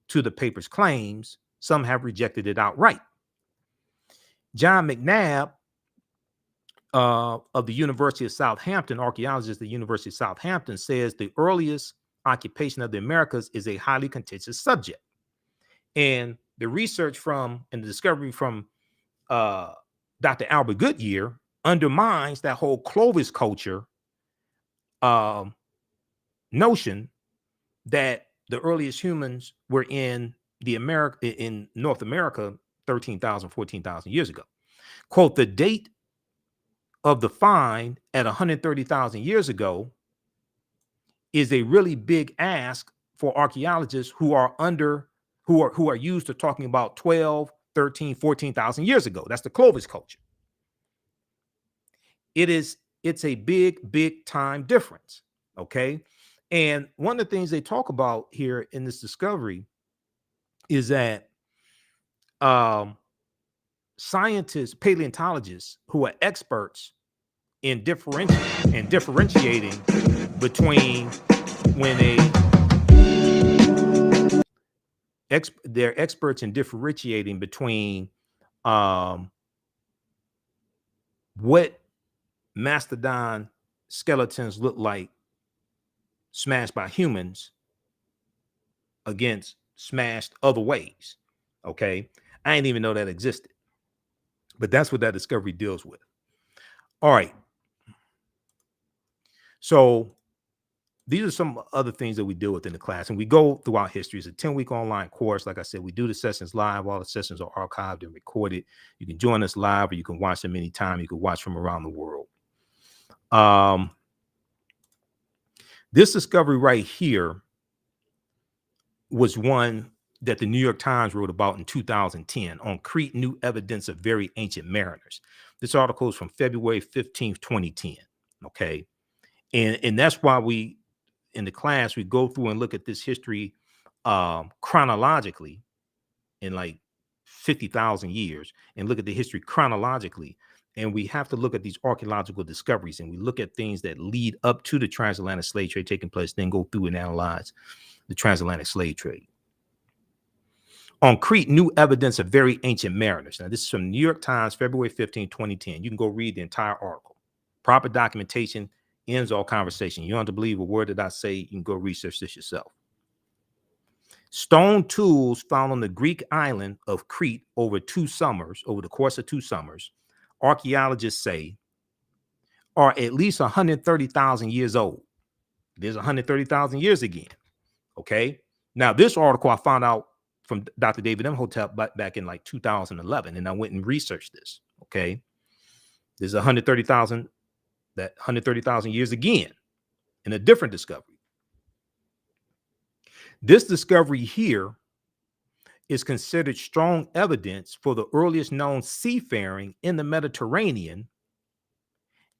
to the paper's claims. Some have rejected it outright. John McNabb of the University of Southampton, archaeologist at the University of Southampton, says the earliest occupation of the Americas is a highly contentious subject. And the research from and the discovery from Dr. Albert Goodyear undermines that whole Clovis culture notion that the earliest humans were in North America 13,000, 14,000 years ago. Quote, the date of the find at 130,000 years ago is a really big ask for archaeologists who are used to talking about 12, 13, 14,000 years ago. That's the Clovis culture. It's a big time difference. Okay. And one of the things they talk about here in this discovery is that scientists, paleontologists who are experts in differentiating between they're experts in differentiating between what mastodon skeletons look like smashed by humans against smashed other ways. Okay, I didn't even know that existed, but that's what that discovery deals with. All right, so these are some other things that we deal with in the class, and we go throughout history. It's a 10-week online course. Like I said, we do the sessions live. All the sessions are archived and recorded. You can join us live, or you can watch them anytime. You can watch from around the world. This discovery right here was one that the New York Times wrote about in 2010 on Crete, new evidence of very ancient mariners. This article is from February 15th, 2010. Okay. And that's why we, in the class, we go through and look at this history chronologically in like 50,000 years and look at the history chronologically. And we have to look at these archaeological discoveries, and we look at things that lead up to the transatlantic slave trade taking place, then go through and analyze the transatlantic slave trade. On Crete, new evidence of very ancient mariners. Now, this is from New York Times, February 15, 2010. You can go read the entire article. Proper documentation ends all conversation. You don't have to believe a word that I say. You can go research this yourself. Stone tools found on the Greek island of Crete over the course of 2 summers, archaeologists say, are at least 130,000 years old. There's 130,000 years again. Okay. Now, this article I found out from Dr. David Imhotep back in like 2011, and I went and researched this. Okay. There's 130,000 years again in a different discovery. This discovery here is considered strong evidence for the earliest known seafaring in the Mediterranean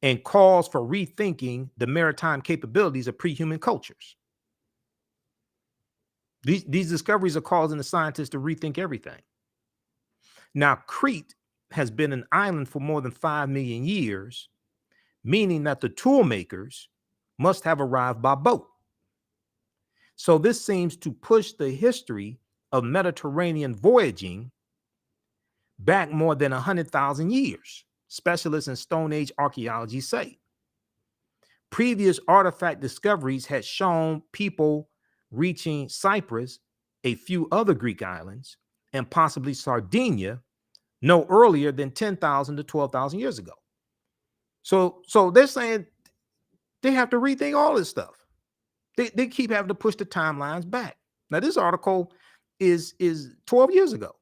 and calls for rethinking the maritime capabilities of pre-human cultures. These discoveries are causing the scientists to rethink everything. Now, Crete has been an island for more than 5 million years, meaning that the tool makers must have arrived by boat. So this seems to push the history of Mediterranean voyaging back more than 100,000 years, specialists in Stone Age archaeology say. Previous artifact discoveries had shown people reaching Cyprus, a few other Greek islands, and possibly Sardinia no earlier than 10,000 to 12,000 years ago. So they're saying they have to rethink all this stuff. They keep having to push the timelines back. Now, this article is 12 years ago.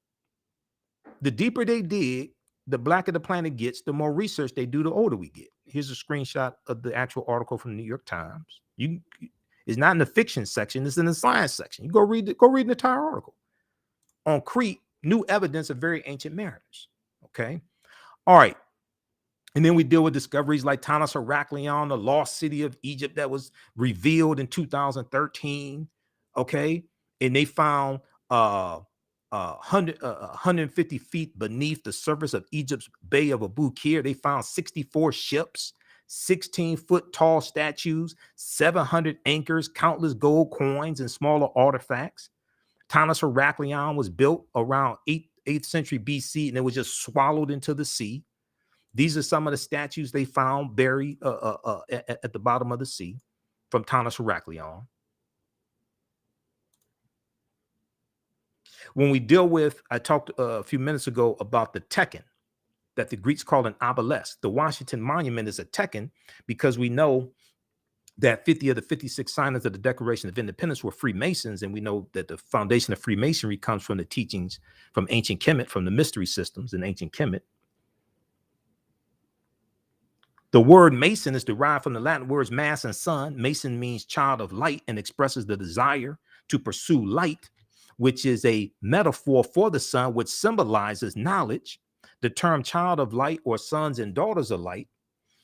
The deeper they dig, the blacker the planet gets, the more research they do, the older we get. Here's a screenshot of the actual article from the New York Times. It's not in the fiction section, it's in the science section. You go read the entire article. On Crete, new evidence of very ancient mariners. Okay. All right. And then we deal with discoveries like Tanis Heraklion, the lost city of Egypt that was revealed in 2013. Okay. And they found 150 feet beneath the surface of Egypt's Bay of Abu Qir, they found 64 ships, 16-foot tall statues, 700 anchors, countless gold coins, and smaller artifacts. Tanis Heraklion was built around 8th century BC, and it was just swallowed into the sea. These are some of the statues they found buried at the bottom of the sea from Tanis Heraklion. When we deal with, I talked a few minutes ago about the Tekken that the Greeks called an obelisk. The Washington Monument is a Tekken because we know that 50 of the 56 signers of the Declaration of Independence were Freemasons, and we know that the foundation of Freemasonry comes from the teachings from ancient Kemet, from the mystery systems in ancient Kemet. The word Mason is derived from the Latin words mass and sun. Mason means child of light and expresses the desire to pursue light, which is a metaphor for the sun, which symbolizes knowledge. The term child of light or sons and daughters of light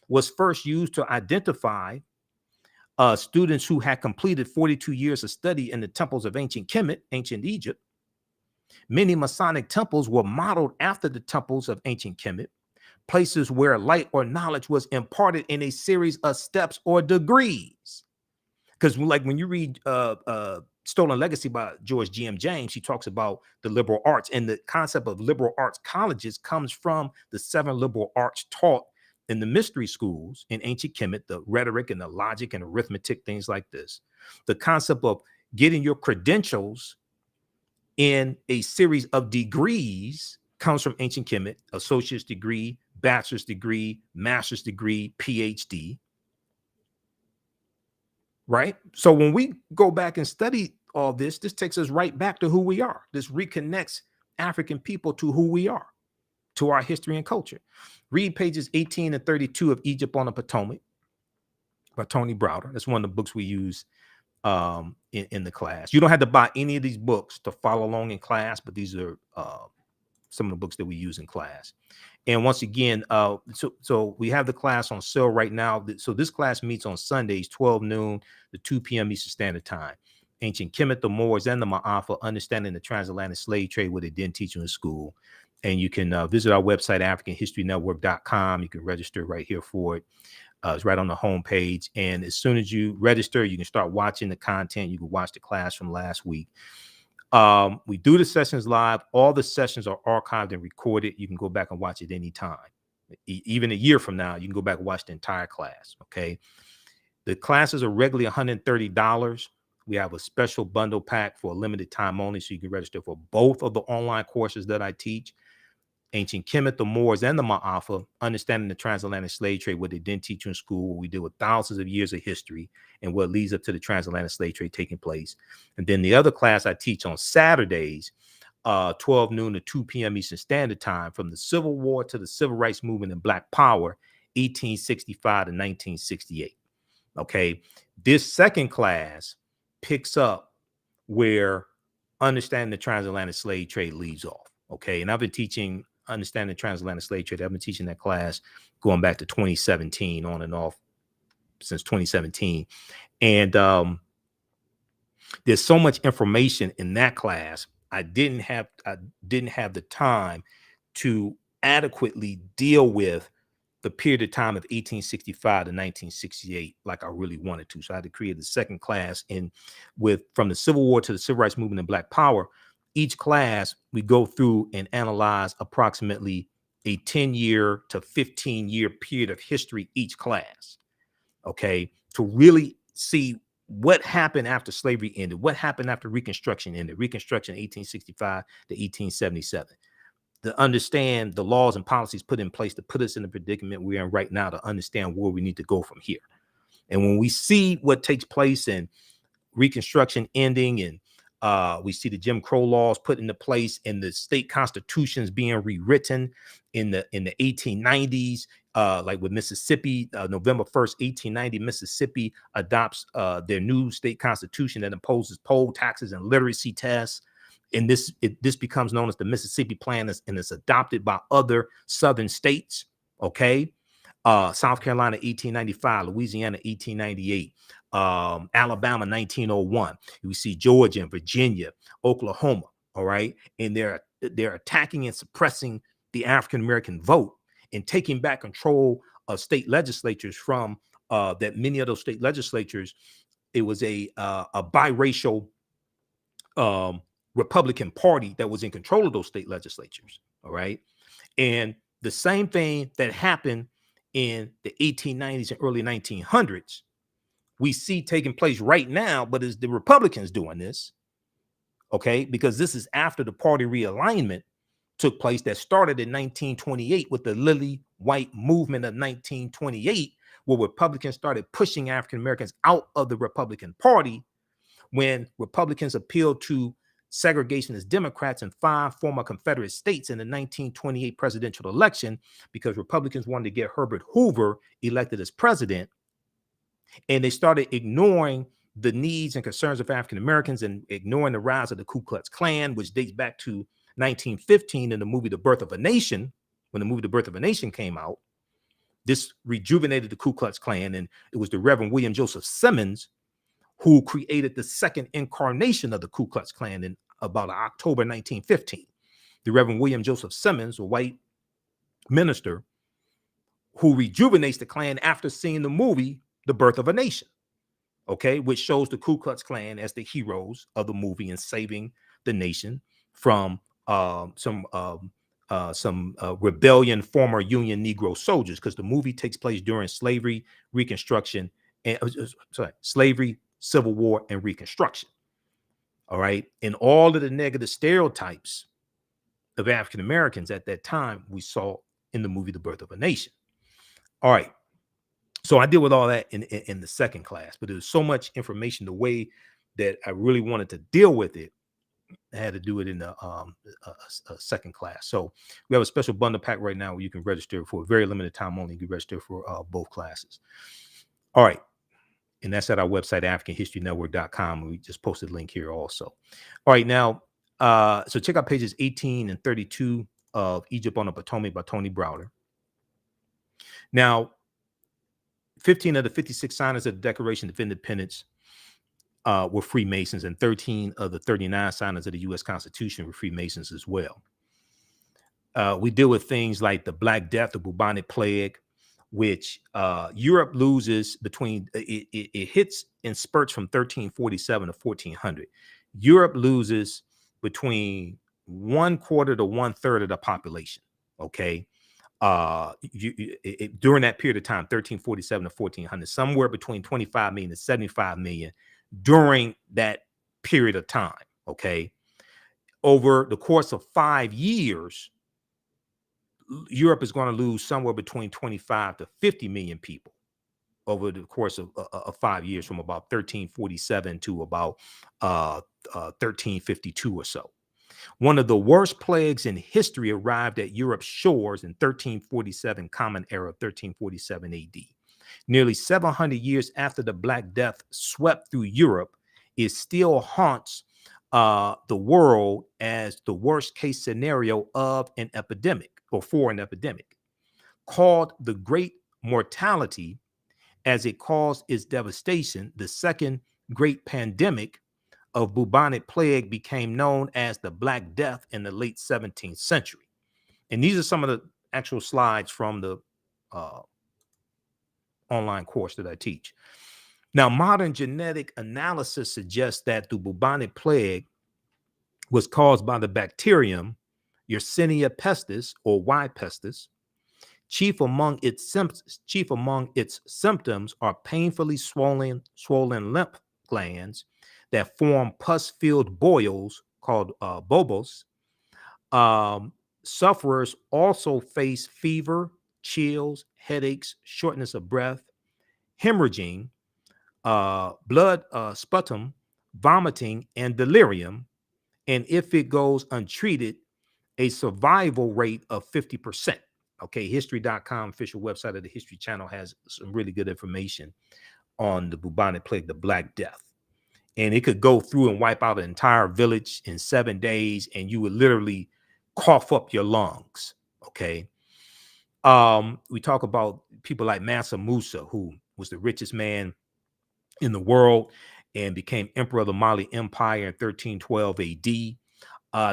was first used to identify students who had completed 42 years of study in the temples of ancient Kemet, ancient Egypt. Many Masonic temples were modeled after the temples of ancient Kemet, places where light or knowledge was imparted in a series of steps or degrees. Because like when you read Stolen Legacy by George G.M. James, he talks about the liberal arts, and the concept of liberal arts colleges comes from the 7 liberal arts taught in the mystery schools in ancient Kemet, the rhetoric and the logic and arithmetic, things like this. The concept of getting your credentials in a series of degrees comes from ancient Kemet: associate's degree, bachelor's degree, master's degree, PhD. Right? So when we go back and study all this, this takes us right back to who we are. This reconnects African people to who we are, to our history and culture. Read pages 18 and 32 of Egypt on the Potomac by Tony Browder. That's one of the books we use in the class. You don't have to buy any of these books to follow along in class, but these are some of the books that we use in class. And once again, so we have the class on sale right now. So this class meets on Sundays, 12 noon to 2 p.m. Eastern Standard Time. Ancient Kemet, the Moors, and the Ma'afa, understanding the transatlantic slave trade, what they didn't teach you in school. And you can visit our website, AfricanHistoryNetwork.com. You can register right here for it. It's right on the homepage. And as soon as you register, you can start watching the content. You can watch the class from last week. We do the sessions live. All the sessions are archived and recorded. You can go back and watch it anytime. Even a year from now, you can go back and watch the entire class. Okay. The classes are regularly $130. We have a special bundle pack for a limited time only, so you can register for both of the online courses that I teach. Ancient Kemet, the Moors, and the Ma'afa, understanding the transatlantic slave trade, what they didn't teach you in school, what we deal with thousands of years of history and what leads up to the transatlantic slave trade taking place. And then the other class I teach on Saturdays, 12 noon to 2 p.m. Eastern Standard Time, from the Civil War to the Civil Rights Movement and Black Power, 1865 to 1968. Okay, this second class picks up where understanding the transatlantic slave trade leaves off. Okay, and I've been teaching understanding the transatlantic slave trade. I've been teaching that class going back to 2017, on and off since 2017. And there's so much information in that class. I didn't have the time to adequately deal with the period of time of 1865 to 1968 like I really wanted to. So I had to create a second class from the Civil War to the Civil Rights Movement and Black Power. Each class, we go through and analyze approximately a 10-year to 15-year period of history each class, okay, to really see what happened after slavery ended, what happened after Reconstruction ended, Reconstruction 1865 to 1877. To understand the laws and policies put in place to put us in the predicament we're in right now, to understand where we need to go from here. And when we see what takes place in Reconstruction ending, and we see the Jim Crow laws put into place and the state constitutions being rewritten in the 1890s, like with Mississippi, November 1st, 1890, Mississippi adopts their new state constitution that imposes poll taxes and literacy tests. And this becomes known as the Mississippi Plan, and it's adopted by other southern states. Okay. South Carolina, 1895, Louisiana, 1898, Alabama, 1901. We see Georgia and Virginia, Oklahoma. All right. And they're attacking and suppressing the African-American vote and taking back control of state legislatures from that many of those state legislatures. It was a biracial Republican Party that was in control of those state legislatures. All right. And the same thing that happened in the 1890s and early 1900s, we see taking place right now, but it's the Republicans doing this. Okay. Because this is after the party realignment took place that started in 1928 with the Lily White movement of 1928, where Republicans started pushing African Americans out of the Republican Party, when Republicans appealed to segregationist Democrats in 5 former Confederate states in the 1928 presidential election, because Republicans wanted to get Herbert Hoover elected as president. And they started ignoring the needs and concerns of African Americans and ignoring the rise of the Ku Klux Klan, which dates back to 1915 in the movie The Birth of a Nation. When the movie The Birth of a Nation came out, this rejuvenated the Ku Klux Klan. And it was the Reverend William Joseph Simmons who created the second incarnation of the Ku Klux Klan in about October 1915. The Reverend William Joseph Simmons, a white minister, who rejuvenates the Klan after seeing the movie The Birth of a Nation, okay, which shows the Ku Klux Klan as the heroes of the movie and saving the nation from some rebellion, former Union Negro soldiers, because the movie takes place during slavery, Reconstruction, and slavery, Civil War, and Reconstruction. All right. And all of the negative stereotypes of African Americans at that time we saw in the movie The Birth of a Nation. All right. So I deal with all that in the second class, but there's so much information, the way that I really wanted to deal with it, I had to do it in the second class. So we have a special bundle pack right now where you can register for a very limited time only. You can register for both classes. All right. And that's at our website, AfricanHistoryNetwork.com. We just posted a link here also. All right. Now, so check out pages 18 and 32 of Egypt on the Potomac by Tony Browder. Now, 15 of the 56 signers of the Declaration of Independence were Freemasons, and 13 of the 39 signers of the U.S. Constitution were Freemasons as well. We deal with things like the Black Death, the bubonic plague, which Europe loses between, it hits in spurts from 1347 to 1400. Europe loses between 1/4 to 1/3 of the population. Okay. During that period of time, 1347 to 1400, somewhere between 25 million to 75 million during that period of time. Okay. Over the course of 5 years, Europe is going to lose somewhere between 25 to 50 million people over the course of 5 years, from about 1347 to about 1352 or so. One of the worst plagues in history arrived at Europe's shores in 1347, Common Era, 1347 AD. Nearly 700 years after the Black Death swept through Europe, it still haunts the world as the worst case scenario of an epidemic, or for an epidemic. Called the Great Mortality, as it caused its devastation, the second great pandemic of bubonic plague became known as the Black Death in the late 17th century. And these are some of the actual slides from the online course that I teach. Now, modern genetic analysis suggests that the bubonic plague was caused by the bacterium Yersinia pestis, or Y. pestis. Chief among its symptoms are painfully swollen lymph glands that form pus-filled boils called bobos. Sufferers also face fever, chills, headaches, shortness of breath, hemorrhaging, blood sputum, vomiting, and delirium. And if it goes untreated, a survival rate of 50%. Okay, history.com, official website of the History Channel, has some really good information on the bubonic plague, the Black Death. And it could go through and wipe out an entire village in 7 days, and you would literally cough up your lungs. Okay. We talk about people like Mansa Musa, who was the richest man in the world and became emperor of the Mali Empire in 1312 AD.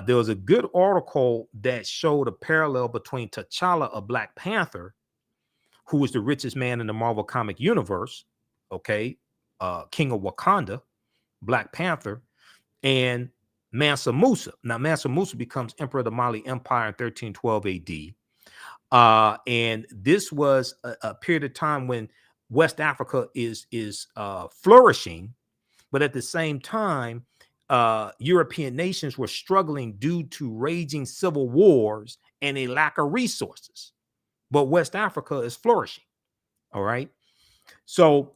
There was a good article that showed a parallel between T'Challa of Black Panther, who was the richest man in the Marvel comic universe, okay, King of Wakanda, Black Panther, and Mansa Musa. Now, Mansa Musa becomes emperor of the Mali Empire in 1312 AD. And this was a period of time when West Africa is flourishing, but at the same time, European nations were struggling due to raging civil wars and a lack of resources. But West Africa is flourishing. All right. So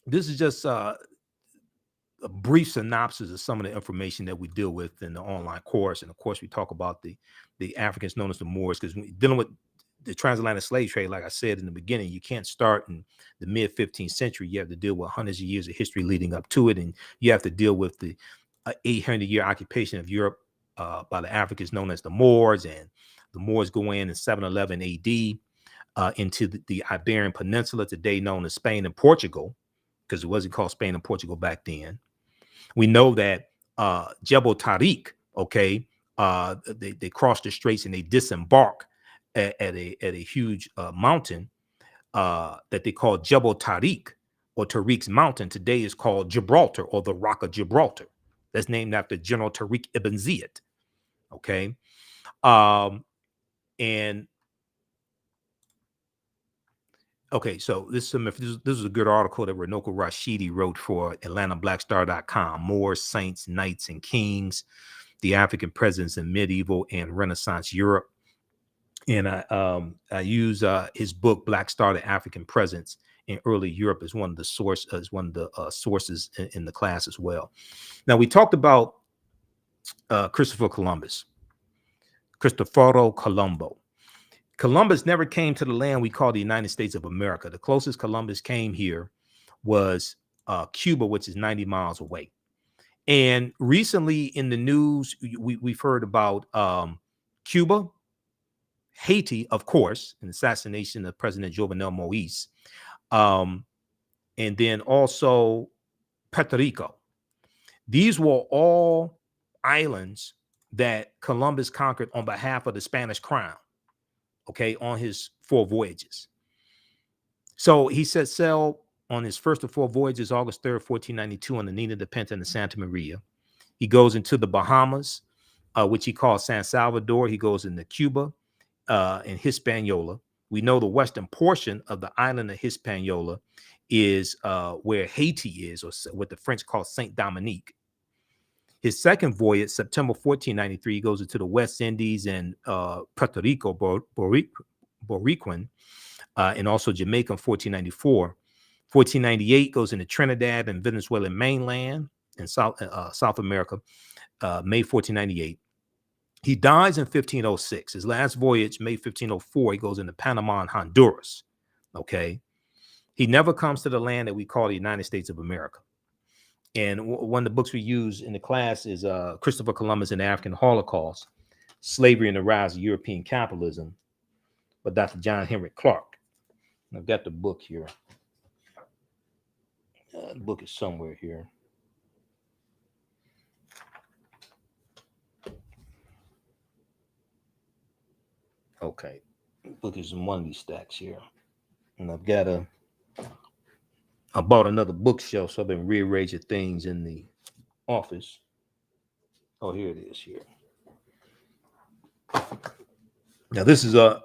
this is just a brief synopsis of some of the information that we deal with in the online course. And of course, we talk about the Africans known as the Moors, because dealing with the transatlantic slave trade, like I said in the beginning, you can't start in the mid 15th century. You have to deal with hundreds of years of history leading up to it. And you have to deal with the 800-year occupation of Europe by the Africans known as the Moors. And the Moors go in 711 AD into the Iberian Peninsula, today known as Spain and Portugal, because it wasn't called Spain and Portugal back then. We know that Jebel Tariq, okay, they cross the straits and they disembark at a huge mountain that they call Jebel Tariq, or Tariq's mountain. Today is called Gibraltar, or the Rock of Gibraltar. That's named after General Tariq ibn Ziyad. Okay. And okay, so this is a good article that Renoko Rashidi wrote for AtlantaBlackStar.com. Moors, Saints, Knights, and Kings: The African Presence in Medieval and Renaissance Europe. And I use his book Black Star: The African Presence in Early Europe as one of the sources in the class as well. Now, we talked about Cristoforo Colombo. Columbus never came to the land we call the United States of America. The closest Columbus came here was Cuba, which is 90 miles away. And recently in the news, we've heard about Cuba, Haiti, of course, an assassination of President Jovenel Moïse. And then also Puerto Rico. These were all islands that Columbus conquered on behalf of the Spanish crown, okay, on his 4 voyages. So he set sail on his first of 4 voyages, August 3rd, 1492, on the Nina de Pinta and the Santa Maria. He goes into the Bahamas, which he calls San Salvador. He goes into Cuba and Hispaniola. We know the western portion of the island of Hispaniola is where Haiti is, or what the French call Saint Dominique. His second voyage, September 1493, he goes into the West Indies and Puerto Rico, Boricuan, and also Jamaica in 1494. 1498 goes into Trinidad and Venezuelan mainland in South America, May 1498. He dies in 1506. His last voyage, May 1504, he goes into Panama and Honduras. Okay. He never comes to the land that we call the United States of America. And one of the books we use in the class is Christopher Columbus and the African Holocaust, Slavery and the Rise of European Capitalism, by Dr. John Henry Clark. I've got the book here. The book is somewhere here. Okay, the book is in one of these stacks here. And I bought another bookshelf, so I've been rearranging things in the office. Oh, here it is here. Now this is now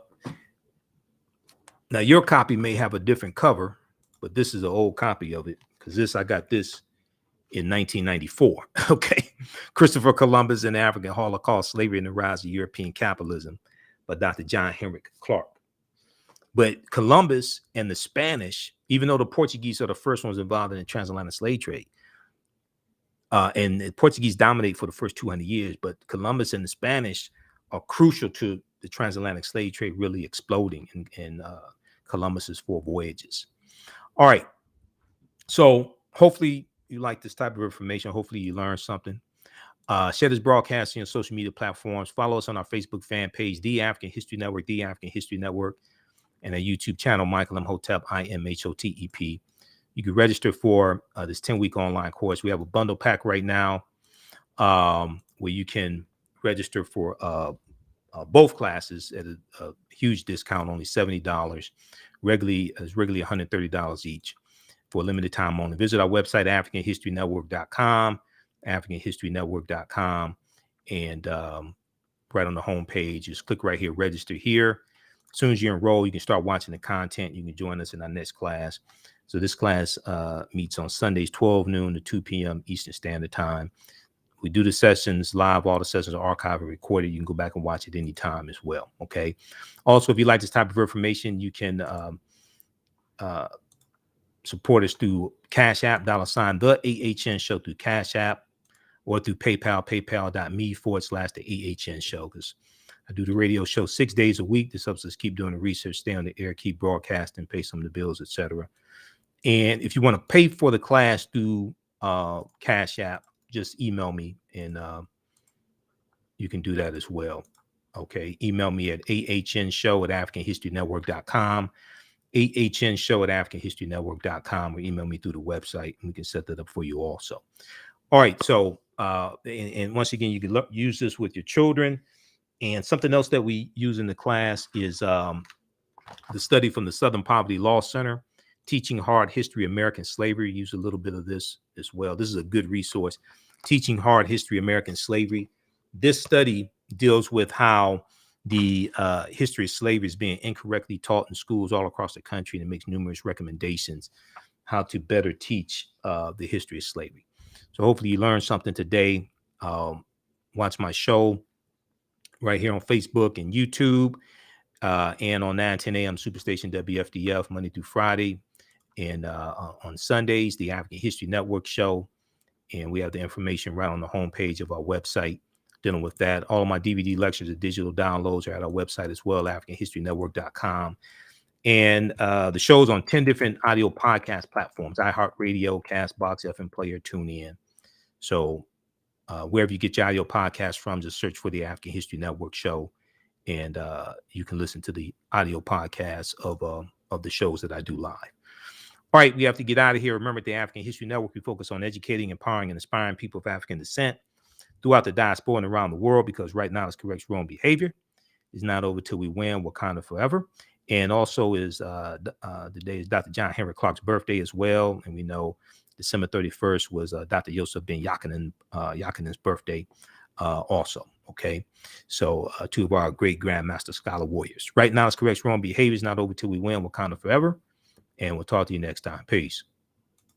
your copy may have a different cover, but this is an old copy of it, because I got this in 1994. Okay. Christopher Columbus and the African Holocaust, Slavery and the Rise of European Capitalism, by Dr. John Henry Clark. But Columbus and the Spanish, even though the Portuguese are the first ones involved in the transatlantic slave trade, and the Portuguese dominate for the first 200 years, but Columbus and the Spanish are crucial to the transatlantic slave trade really exploding in Columbus's 4 voyages. All right. So hopefully you like this type of information. Hopefully you learned something. Share this broadcast on social media platforms. Follow us on our Facebook fan page, The African History Network, The African History Network, and our YouTube channel, Michael Imhotep, IMHOTEP. You can register for this 10-week online course. We have a bundle pack right now where you can register for both classes at a huge discount, only $70. Regularly $130 each for a limited time only. Visit our website, AfricanHistoryNetwork.com. AfricanHistoryNetwork.com, and right on the home page, just click right here, register here. As soon as you enroll, you can start watching the content. You can join us in our next class. So this class meets on Sundays, 12 noon to 2 p.m. Eastern Standard Time. We do the sessions live. All the sessions are archived and recorded. You can go back and watch it anytime as well. Okay. Also, if you like this type of information, you can support us through Cash App, $, the AHN Show, through Cash App, or through PayPal, paypal.me/the AHN Show, because I do the radio show 6 days a week. This helps us keep doing the research, stay on the air, keep broadcasting, pay some of the bills, etc. And if you want to pay for the class through Cash App, just email me, and you can do that as well. Okay, email me at ahnshow@africanhistorynetwork.com, ahnshow@africanhistorynetwork.com, or email me through the website, and we can set that up for you also. All right, so and once again, you can use this with your children. And something else that we use in the class is the study from the Southern Poverty Law Center, Teaching Hard History American Slavery. Use a little bit of this as well. This is a good resource. Teaching Hard History American Slavery. This study deals with how the history of slavery is being incorrectly taught in schools all across the country, and it makes numerous recommendations how to better teach the history of slavery. So hopefully you learned something today. Watch my show right here on Facebook and YouTube, and on 9:10 a.m. Superstation WFDF, Monday through Friday, and on Sundays, the African History Network show. And we have the information right on the homepage of our website dealing with that. All of my DVD lectures and digital downloads are at our website as well, AfricanHistoryNetwork.com. And the show's on 10 different audio podcast platforms: iHeartRadio, Castbox, FM Player, TuneIn. So wherever you get your audio podcast from, just search for the African History Network show, and you can listen to the audio podcast of the shows that I do live. All right, we have to get out of here. Remember, the African History Network, we focus on educating, empowering, and inspiring people of African descent throughout the diaspora and around the world, because right now it's correct wrong behavior. It's not over till we win. Wakanda forever. And also is the day is Dr. John Henry Clark's birthday as well. And we know December 31st was Dr. Yosef Ben Yakinen's birthday also. Okay. So two of our great grandmaster scholar warriors. Right now it's correct wrong behavior. Is not over till we win. Wakanda forever. And we'll talk to you next time. Peace.